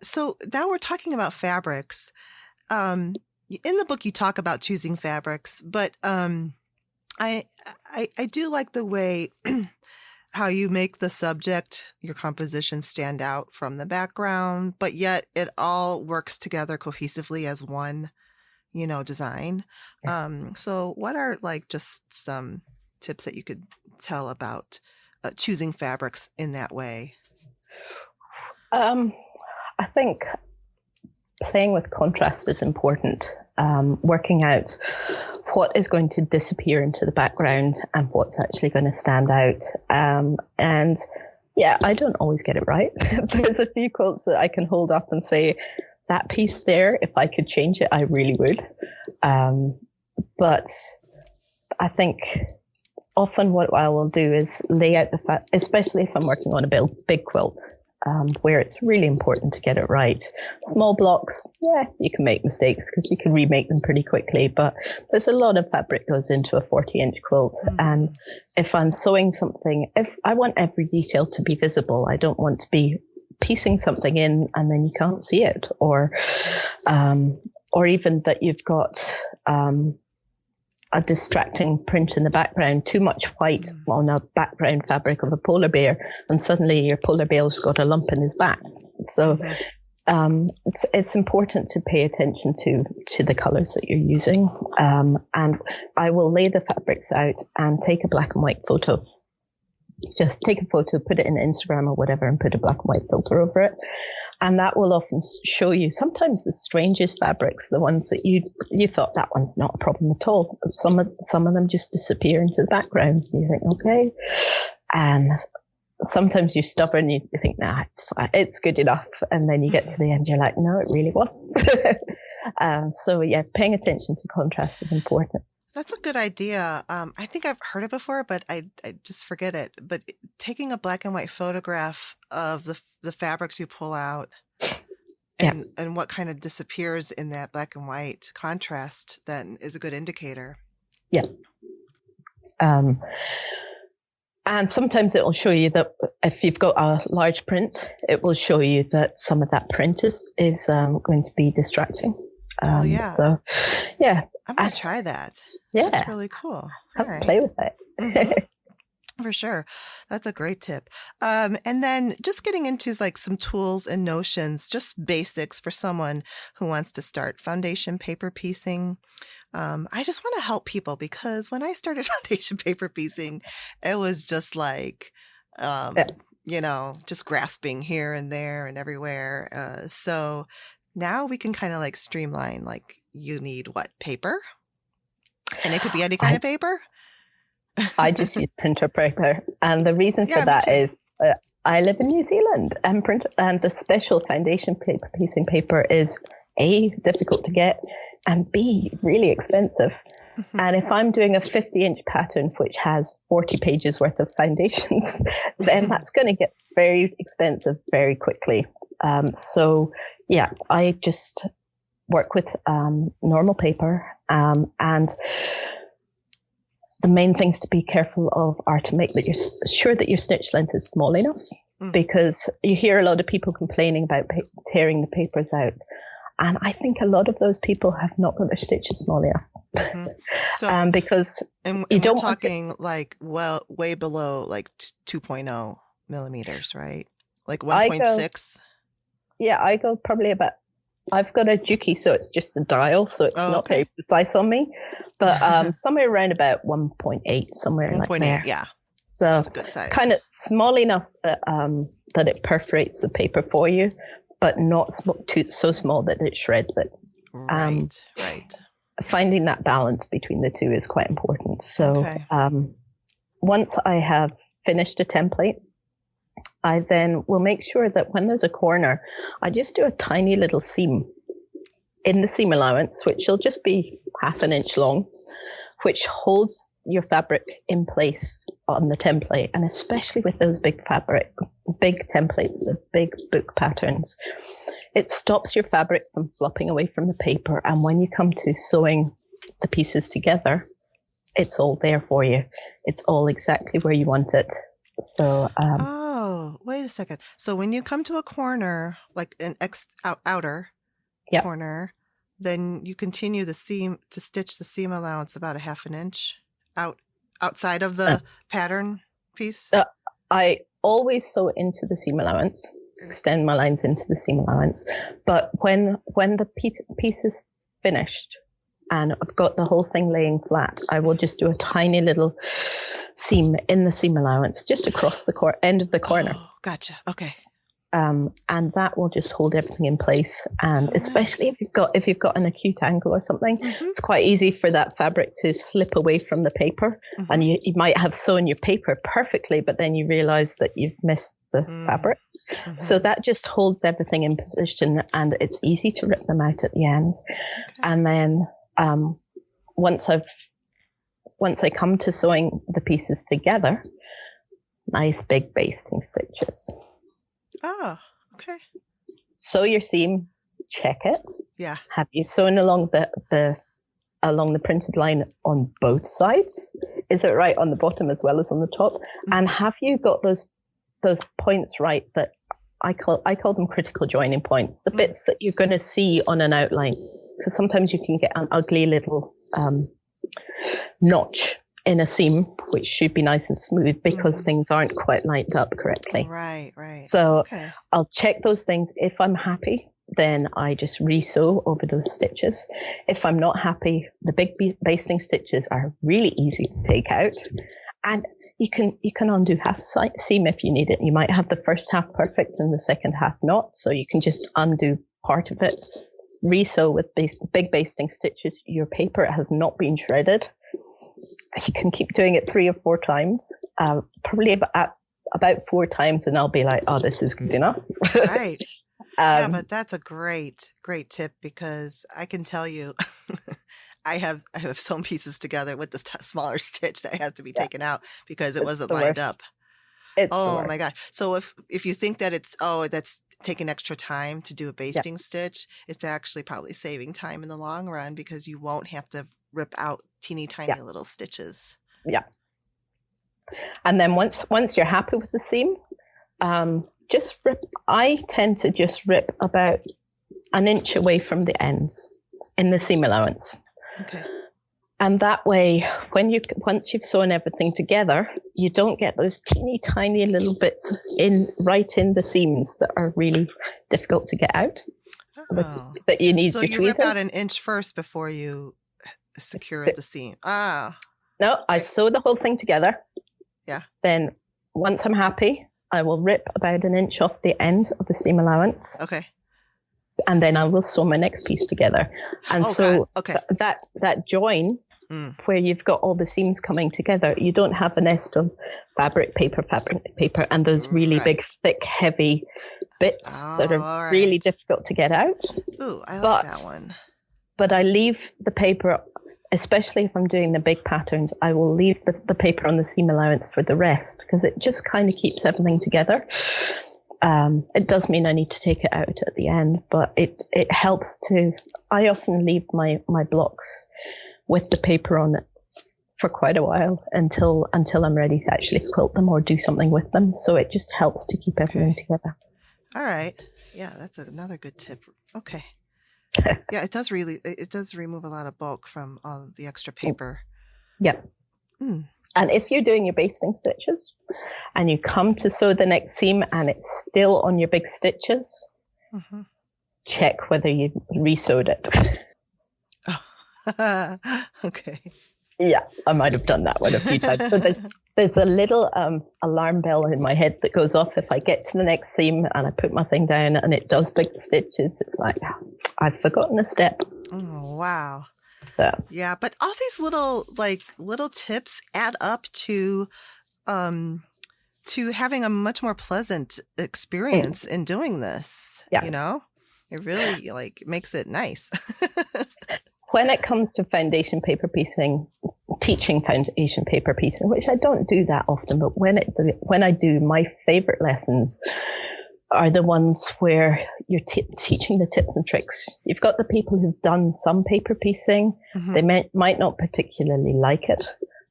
So now we're talking about fabrics. In the book, you talk about choosing fabrics, but I do like the way how you make the subject, your composition, stand out from the background, but yet it all works together cohesively as one, design. Yeah. So what are like just some tips that you could tell about choosing fabrics in that way? I think playing with contrast is important. Working out what is going to disappear into the background and what's actually going to stand out. And yeah, I don't always get it right. There's a few quotes that I can hold up and say, that piece there, if I could change it, I really would. But I think often what I will do is lay out especially if I'm working on a big quilt, where it's really important to get it right. Small blocks, yeah, you can make mistakes because you can remake them pretty quickly, but there's a lot of fabric goes into a 40-inch quilt. And if I'm sewing something, if I want every detail to be visible, I don't want to be piecing something in and then you can't see it, or even that you've got a distracting print in the background, too much white on a background fabric of a polar bear, and suddenly your polar bear's got a lump in his back. So it's important to pay attention to the colors that you're using. And I will lay the fabrics out and take a black and white photo. Just take a photo, put it in Instagram or whatever, and put a black and white filter over it. And that will often show you sometimes the strangest fabrics, the ones that you thought that one's not a problem at all. Some of them just disappear into the background. You think, okay. And sometimes you're stubborn, you think, nah, it's good enough. And then you get to the end, you're like, no, it really wasn't. So yeah, paying attention to contrast is important. That's a good idea. I think I've heard it before, but I just forget it. But taking a black and white photograph of the fabrics you pull out and what kind of disappears in that black and white contrast then is a good indicator. Yeah. And sometimes it will show you that if you've got a large print, it will show you that some of that print is going to be distracting. So, yeah. I'm going to try that. Yeah. That's really cool. Play with it. For sure. That's a great tip. And then just getting into like some tools and notions, just basics for someone who wants to start foundation paper piecing. I just want to help people because when I started foundation paper piecing, it was just like, just grasping here and there and everywhere. So now we can kind of like streamline, like you need what, paper? And it could be any kind of paper? I just use printer paper. And the reason for that is I live in New Zealand and the special foundation paper piecing paper is A, difficult to get, and B, really expensive. And if I'm doing a 50-inch pattern, which has 40 pages worth of foundation, then that's going to get very expensive very quickly. So yeah, I just work with normal paper, and the main things to be careful of are to make that you're sure that your stitch length is small enough, because you hear a lot of people complaining about tearing the papers out, and I think a lot of those people have not got their stitches small enough. So because and you don't we're talking like way below like 2.0 millimeters, right? Like 1.6. Yeah, I go probably about. I've got a Juki, so it's just the dial, so it's not very precise on me. But somewhere around about 1.8, somewhere like there. 1.8, yeah. So that's a good size. Kind of small enough that that it perforates the paper for you, but not so small that it shreds it. Right. Finding that balance between the two is quite important. So once I have finished a template, I then will make sure that when there's a corner, I just do a tiny little seam in the seam allowance, which will just be 1/2 inch long, which holds your fabric in place on the template. And especially with those big templates, the big book patterns, it stops your fabric from flopping away from the paper. And when you come to sewing the pieces together, it's all there for you. It's all exactly where you want it. So, wait a second. So when you come to a corner, like an outer corner, then you continue the seam to stitch the seam allowance about 1/2 inch outside of the pattern piece. I always sew into the seam allowance, extend my lines into the seam allowance. But when the piece is finished and I've got the whole thing laying flat, I will just do a tiny little seam in the seam allowance just across the end of the corner. Oh, gotcha. Okay. And that will just hold everything in place. And especially if you've got an acute angle or something, it's quite easy for that fabric to slip away from the paper. And you might have sewn your paper perfectly, but then you realize that you've missed the fabric. So that just holds everything in position, and it's easy to rip them out at the end. And then once I come to sewing the pieces together, nice big basting stitches. Oh, okay. Sew your seam, check it. Yeah. Have you sewn along the printed line on both sides? Is it right on the bottom as well as on the top? Mm-hmm. And have you got those points right that I call them critical joining points, the bits that you're going to see on an outline? Because sometimes you can get an ugly little notch in a seam, which should be nice and smooth because things aren't quite lined up correctly. Right. So I'll check those things. If I'm happy, then I just re-sew over those stitches. If I'm not happy, the big basting stitches are really easy to take out. And you can undo half seam if you need it. You might have the first half perfect and the second half not. So you can just undo part of it, re-sew with big basting stitches. Your paper has not been shredded. You can keep doing it 3 or 4 times, probably about 4 times, and I'll be like, oh, this is good enough. Right. Yeah, but that's a great tip, because I can tell you, I have sewn pieces together with this smaller stitch that had to be taken out because it wasn't lined up. Oh my gosh. So if you think that that's taking extra time to do a basting stitch, it's actually probably saving time in the long run, because you won't have to rip out teeny tiny little stitches. Yeah. And then once you're happy with the seam, just rip. I tend to just rip about an inch away from the ends in the seam allowance. Okay. And that way, once you've sewn everything together, you don't get those teeny tiny little bits right in the seams that are really difficult to get out. Oh. That you need. So you rip out an inch first before you secure the seam. No, I sew the whole thing together. Yeah. Then once I'm happy, I will rip about an inch off the end of the seam allowance. Okay. And then I will sew my next piece together. And that join where you've got all the seams coming together, you don't have a nest of fabric paper, and those really big, thick, heavy bits that are really difficult to get out. Ooh, I like that one. But I leave the paper, especially if I'm doing the big patterns, I will leave the paper on the seam allowance for the rest, because it just kind of keeps everything together. It does mean I need to take it out at the end, but it helps to. I often leave my blocks with the paper on it for quite a while until I'm ready to actually quilt them or do something with them. So it just helps to keep everything together. All right. Yeah, that's another good tip. Okay. Yeah, it does remove a lot of bulk from all the extra paper. Yeah. And if you're doing your basting stitches and you come to sew the next seam and it's still on your big stitches, check whether you re-sewed it. Okay. Yeah, I might have done that one a few times. So there's a little alarm bell in my head that goes off if I get to the next seam and I put my thing down and it does big stitches. It's like, I've forgotten a step. Oh, wow. So. Yeah, but all these little tips add up to having a much more pleasant experience in doing this. Yeah. You know, it really makes it nice. When it comes to foundation paper piecing, teaching foundation paper piecing, which I don't do that often, but when I do, my favorite lessons are the ones where you're teaching the tips and tricks. You've got the people who've done some paper piecing. They might not particularly like it,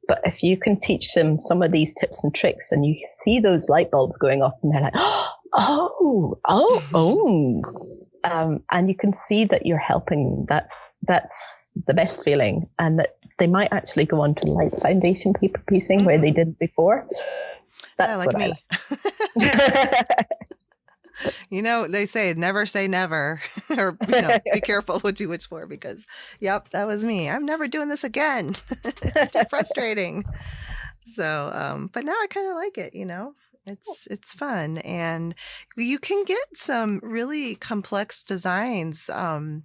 but if you can teach them some of these tips and tricks and you see those light bulbs going off and they're like, and you can see that you're helping, that's the best feeling, and that they might actually go on to like foundation paper piecing where they did before. That's like me. You know, they say never say never, or be careful what you wish for, because that was me. I'm never doing this again. It's too frustrating. So, but now I kind of like it, It's fun, and you can get some really complex designs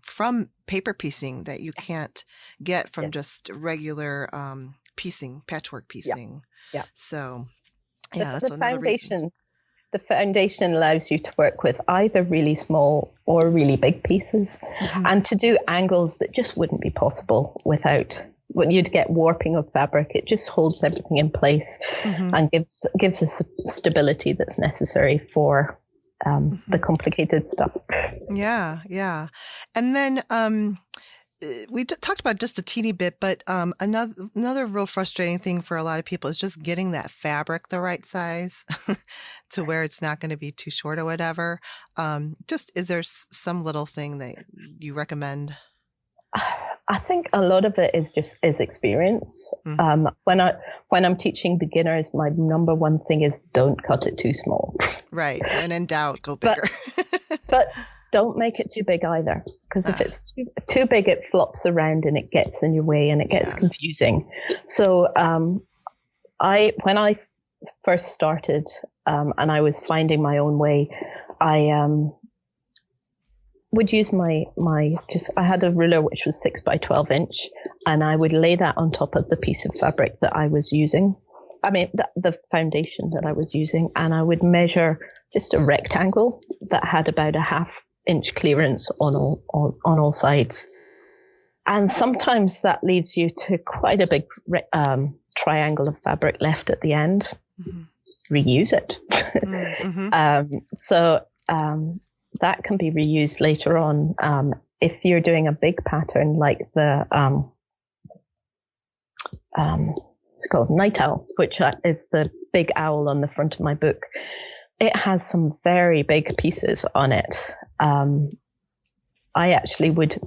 from paper piecing that you can't get from just regular piecing, patchwork piecing. Yeah. So, that's another reason. The foundation allows you to work with either really small or really big pieces, and to do angles that just wouldn't be possible without. When you'd get warping of fabric, it just holds everything in place and gives us the stability that's necessary for the complicated stuff. Yeah, yeah. And then we talked about just a teeny bit, but another real frustrating thing for a lot of people is just getting that fabric the right size to where it's not going to be too short or whatever. Just is there some little thing that you recommend? I think a lot of it is experience. Mm-hmm. When I'm teaching beginners, my number one thing is don't cut it too small. Right. And in doubt, go bigger. But don't make it too big either, because if it's too big, it flops around and it gets in your way and it gets confusing. So when I first started and I was finding my own way, I would use I had a ruler which was 6 by 12 inch, and I would lay that on top of the piece of fabric that I was using. I mean, the foundation that I was using, and I would measure just a rectangle that had about a 1/2 inch clearance on all sides. And sometimes that leads you to quite a big triangle of fabric left at the end. Mm-hmm. Reuse it. Mm-hmm. That can be reused later on. If you're doing a big pattern like the it's called Night Owl, which is the big owl on the front of my book. It has some very big pieces on it. I actually would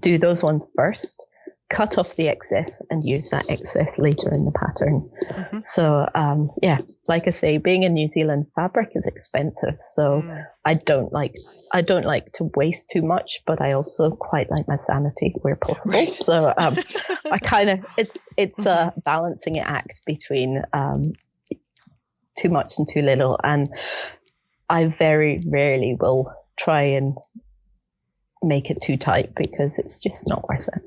do those ones first, cut off the excess and use that excess later in the pattern. Mm-hmm. So, like I say, being in New Zealand, fabric is expensive. So I don't like to waste too much, but I also quite like my sanity where possible. Right. So I kind of, it's a balancing act between too much and too little. And I very rarely will try and make it too tight because it's just not worth it.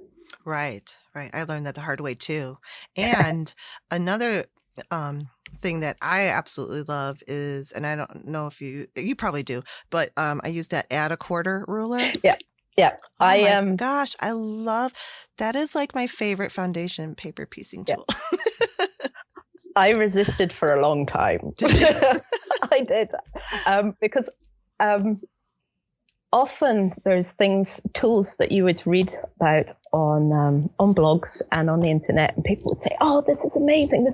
Right. I learned that the hard way too. And another thing that I absolutely love is, and I don't know if you probably do, but I use that add a quarter ruler. Yeah. Oh gosh, I love that. Is like my favorite foundation paper piecing tool. Yeah. I resisted for a long time. Did you? I did. Because often there's tools that you would read about on blogs and on the internet, and people would say, "Oh, this is amazing!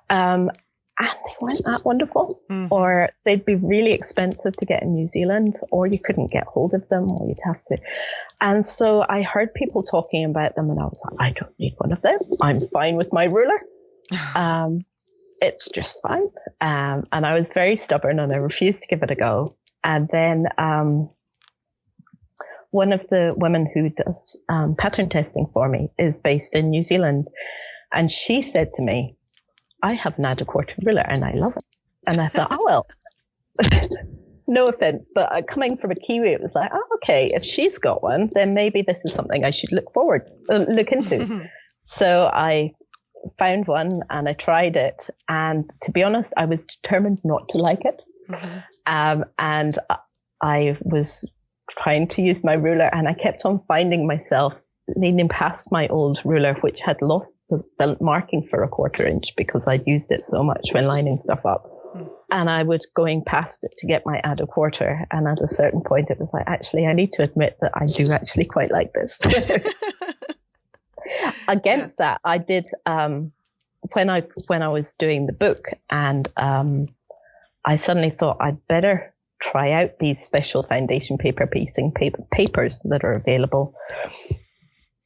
And they weren't that wonderful, or they'd be really expensive to get in New Zealand, or you couldn't get hold of them, or you'd have to. And so I heard people talking about them, and I was like, I don't need one of them. I'm fine with my ruler. It's just fine. And I was very stubborn, and I refused to give it a go. And then one of the women who does pattern testing for me is based in New Zealand. And she said to me, I have an add a quarter ruler and I love it. And I thought, oh, well, no offense, but coming from a Kiwi, it was like, oh, okay, if she's got one, then maybe this is something I should look into. So I found one and I tried it. And to be honest, I was determined not to like it. And I was trying to use my ruler, and I kept on finding myself leaning past my old ruler, which had lost the marking for a quarter inch because I'd used it so much when lining stuff up. And I was going past it to get my add a quarter. And at a certain point, it was like, actually, I need to admit that I do actually quite like this. Against that, I did, when I was doing the book, and I suddenly thought I'd better try out these special foundation paper piecing papers that are available.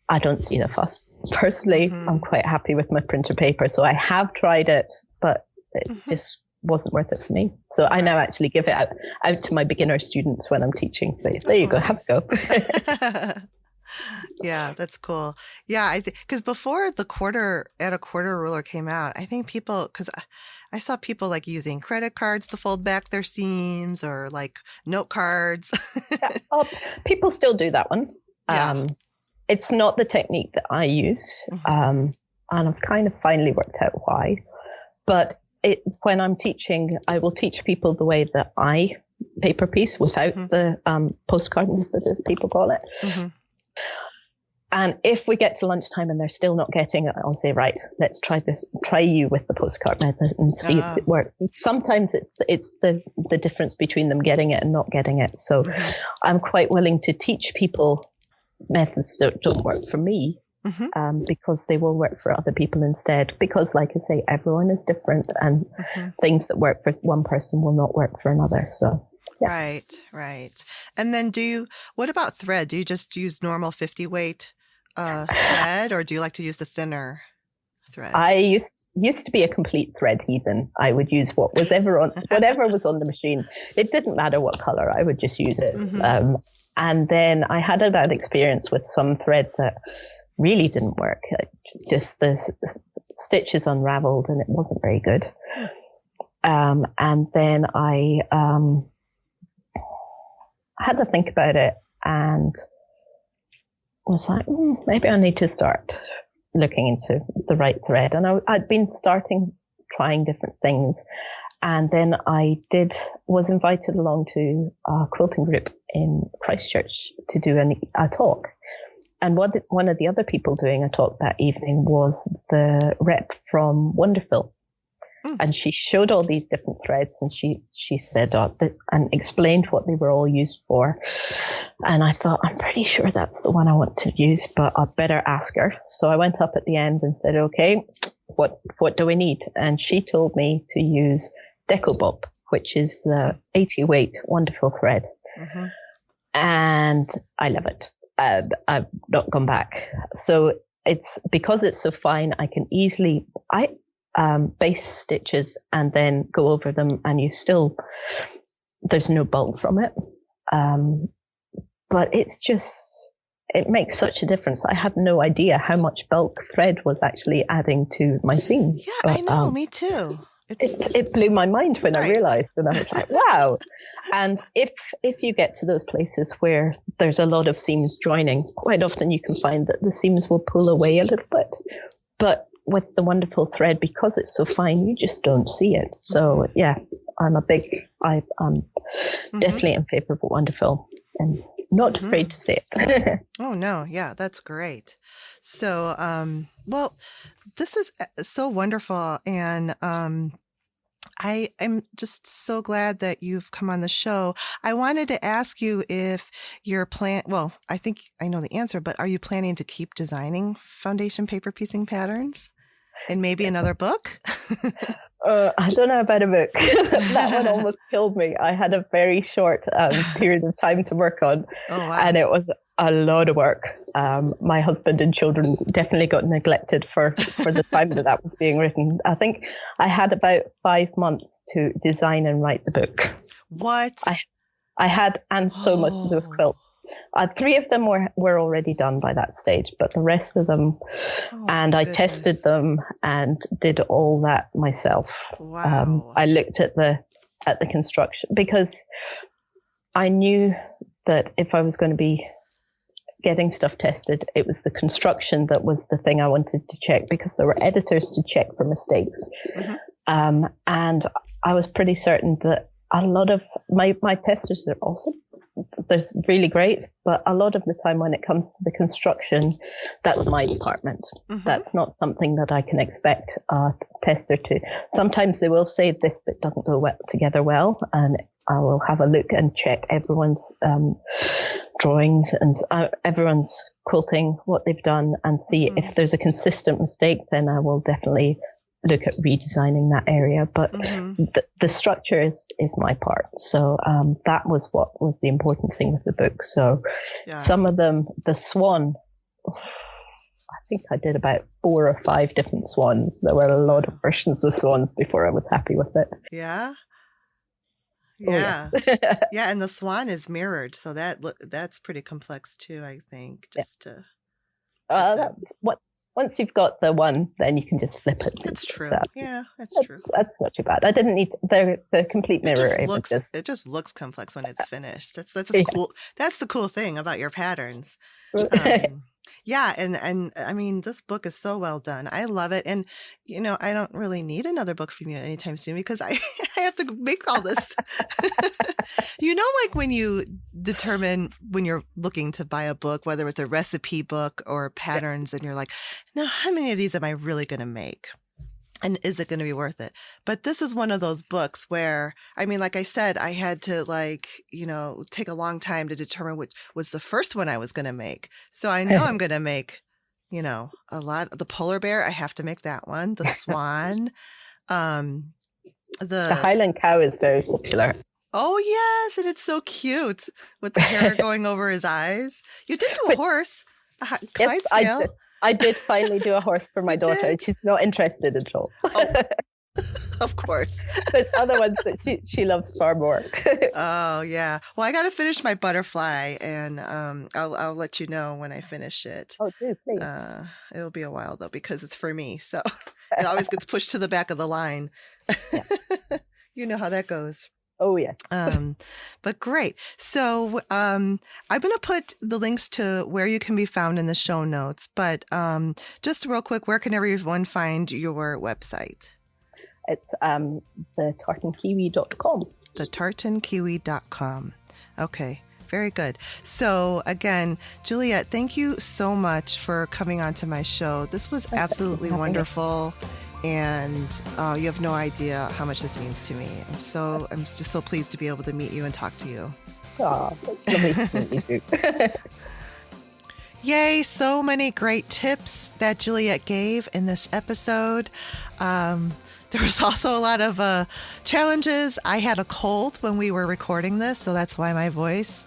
I don't see the fuss. Personally, I'm quite happy with my printer paper. So I have tried it, but it just wasn't worth it for me. So I now actually give it out to my beginner students when I'm teaching. So there you go, have a go. Yeah, that's cool. Yeah, I think because before the add a quarter ruler came out, I think because I saw people like using credit cards to fold back their seams, or like note cards. Yeah. Oh, people still do that one. Yeah. It's not the technique that I use, and I've kind of finally worked out why. But when I'm teaching, I will teach people the way that I paper piece without the postcard, as people call it. And if we get to lunchtime and they're still not getting it, I'll say, right, let's try you with the postcard method and see if it works. And sometimes it's the difference between them getting it and not getting it. So I'm quite willing to teach people methods that don't work for me, because they will work for other people instead. Because, like I say, everyone is different, and things that work for one person will not work for another. So. Yeah. Right. And then what about thread? Do you just use normal 50 weight thread, or do you like to use the thinner thread? I used to be a complete thread heathen. I would use whatever was on the machine. It didn't matter what color, I would just use it. And then I had a bad experience with some thread that really didn't work. Just the stitches unraveled and it wasn't very good. And then I had to think about it and was like, maybe I need to start looking into the right thread. And I'd been trying different things. And then I was invited along to a quilting group in Christchurch to do a talk. And one of the other people doing a talk that evening was the rep from Wonderful. And she showed all these different threads, and she said, and explained what they were all used for. And I thought, I'm pretty sure that's the one I want to use, but I'd better ask her. So I went up at the end and said, okay, what do we need? And she told me to use Decobob, which is the 80 weight Wonderful thread. And I love it. And I've not gone back. So because it's so fine, I can easily, base stitches and then go over them, and there's no bulk from it. But it makes such a difference. I had no idea how much bulk thread was actually adding to my seams. Yeah, I know, me too. It blew my mind when I realized, and I was like, wow. And if you get to those places where there's a lot of seams joining, quite often you can find that the seams will pull away a little bit. But with the Wonderful thread, because it's so fine, you just don't see it. So yeah, I'm definitely in favor of Wonderful, and not afraid to say it. Oh no, yeah, that's great. So, well, this is so wonderful, and I'm just so glad that you've come on the show. I wanted to ask you if you're well, I think I know the answer, but are you planning to keep designing foundation paper piecing patterns? And maybe another book? I don't know about a book. That one almost killed me. I had a very short period of time to work on. Oh, wow. And it was a lot of work. My husband and children definitely got neglected for the time that was being written. I think I had about 5 months to design and write the book. What? I had, and so much of those quilts. 3 of them were already done by that stage, but the rest of them, and I tested them and did all that myself. Wow. I looked at the construction, because I knew that if I was going to be getting stuff tested, it was the construction that was the thing I wanted to check, because there were editors to check for mistakes. And I was pretty certain that a lot of my testers are awesome. They're really great, but a lot of the time when it comes to the construction, that's my department. That's not something that I can expect a tester to. Sometimes they will say this bit doesn't go together well, and I will have a look and check everyone's drawings and everyone's quilting, what they've done, and see if there's a consistent mistake. Then I will definitely look at redesigning that area, but the structure is my part. So that was what was the important thing with the book. So some of them, the swan, I think I did about 4 or 5 different swans. There were a lot of versions of swans before I was happy with it. Yeah. Yeah. Yeah, and the swan is mirrored, so that's pretty complex too, I think. That's what. Once you've got the one, then you can just flip it. That's true. Yeah, that's true. That's not too bad. I didn't need the complete mirror. It just looks complex when it's finished. That's cool. That's the cool thing about your patterns. Yeah, and I mean, this book is so well done. I love it. And, I don't really need another book from you anytime soon because I, I have to make all this. Like when you determine when you're looking to buy a book, whether it's a recipe book or patterns, and you're like, now, how many of these am I really going to make? And is it going to be worth it? But this is one of those books where, I mean, like I said, I had to take a long time to determine which was the first one I was going to make. So I know I'm going to make, a lot. The polar bear, I have to make that one. The swan. The Highland cow is very popular. Oh, yes. And it's so cute with the hair going over his eyes. You did do a horse, a Clydesdale. Yes, I did finally do a horse for my daughter, and she's not interested at all. Oh, of course. There's other ones that she loves far more. Oh, yeah. Well, I got to finish my butterfly, and I'll let you know when I finish it. Oh, do, please. It'll be a while, though, because it's for me. So it always gets pushed to the back of the line. Yeah. You know how that goes. Oh, yeah. But great. So I'm going to put the links to where you can be found in the show notes. But just real quick, where can everyone find your website? It's the tartankiwi.com. The tartankiwi.com. Okay. Very good. So again, Juliet, thank you so much for coming onto my show. This was absolutely wonderful. And you have no idea how much this means to me. I'm just so pleased to be able to meet you and talk to you. Oh, lovely to meet you. Yay, so many great tips that Juliet gave in this episode. There was also a lot of challenges. I had a cold when we were recording this, so that's why my voice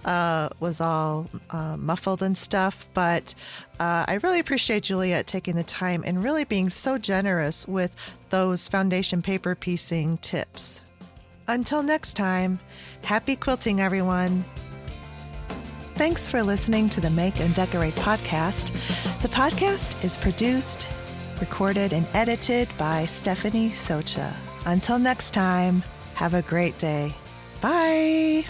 was all muffled and stuff. But I really appreciate Juliet taking the time and really being so generous with those foundation paper piecing tips. Until next time, happy quilting, everyone. Thanks for listening to the Make and Decorate podcast. The podcast is produced, recorded, and edited by Stephanie Socha. Until next time, have a great day. Bye.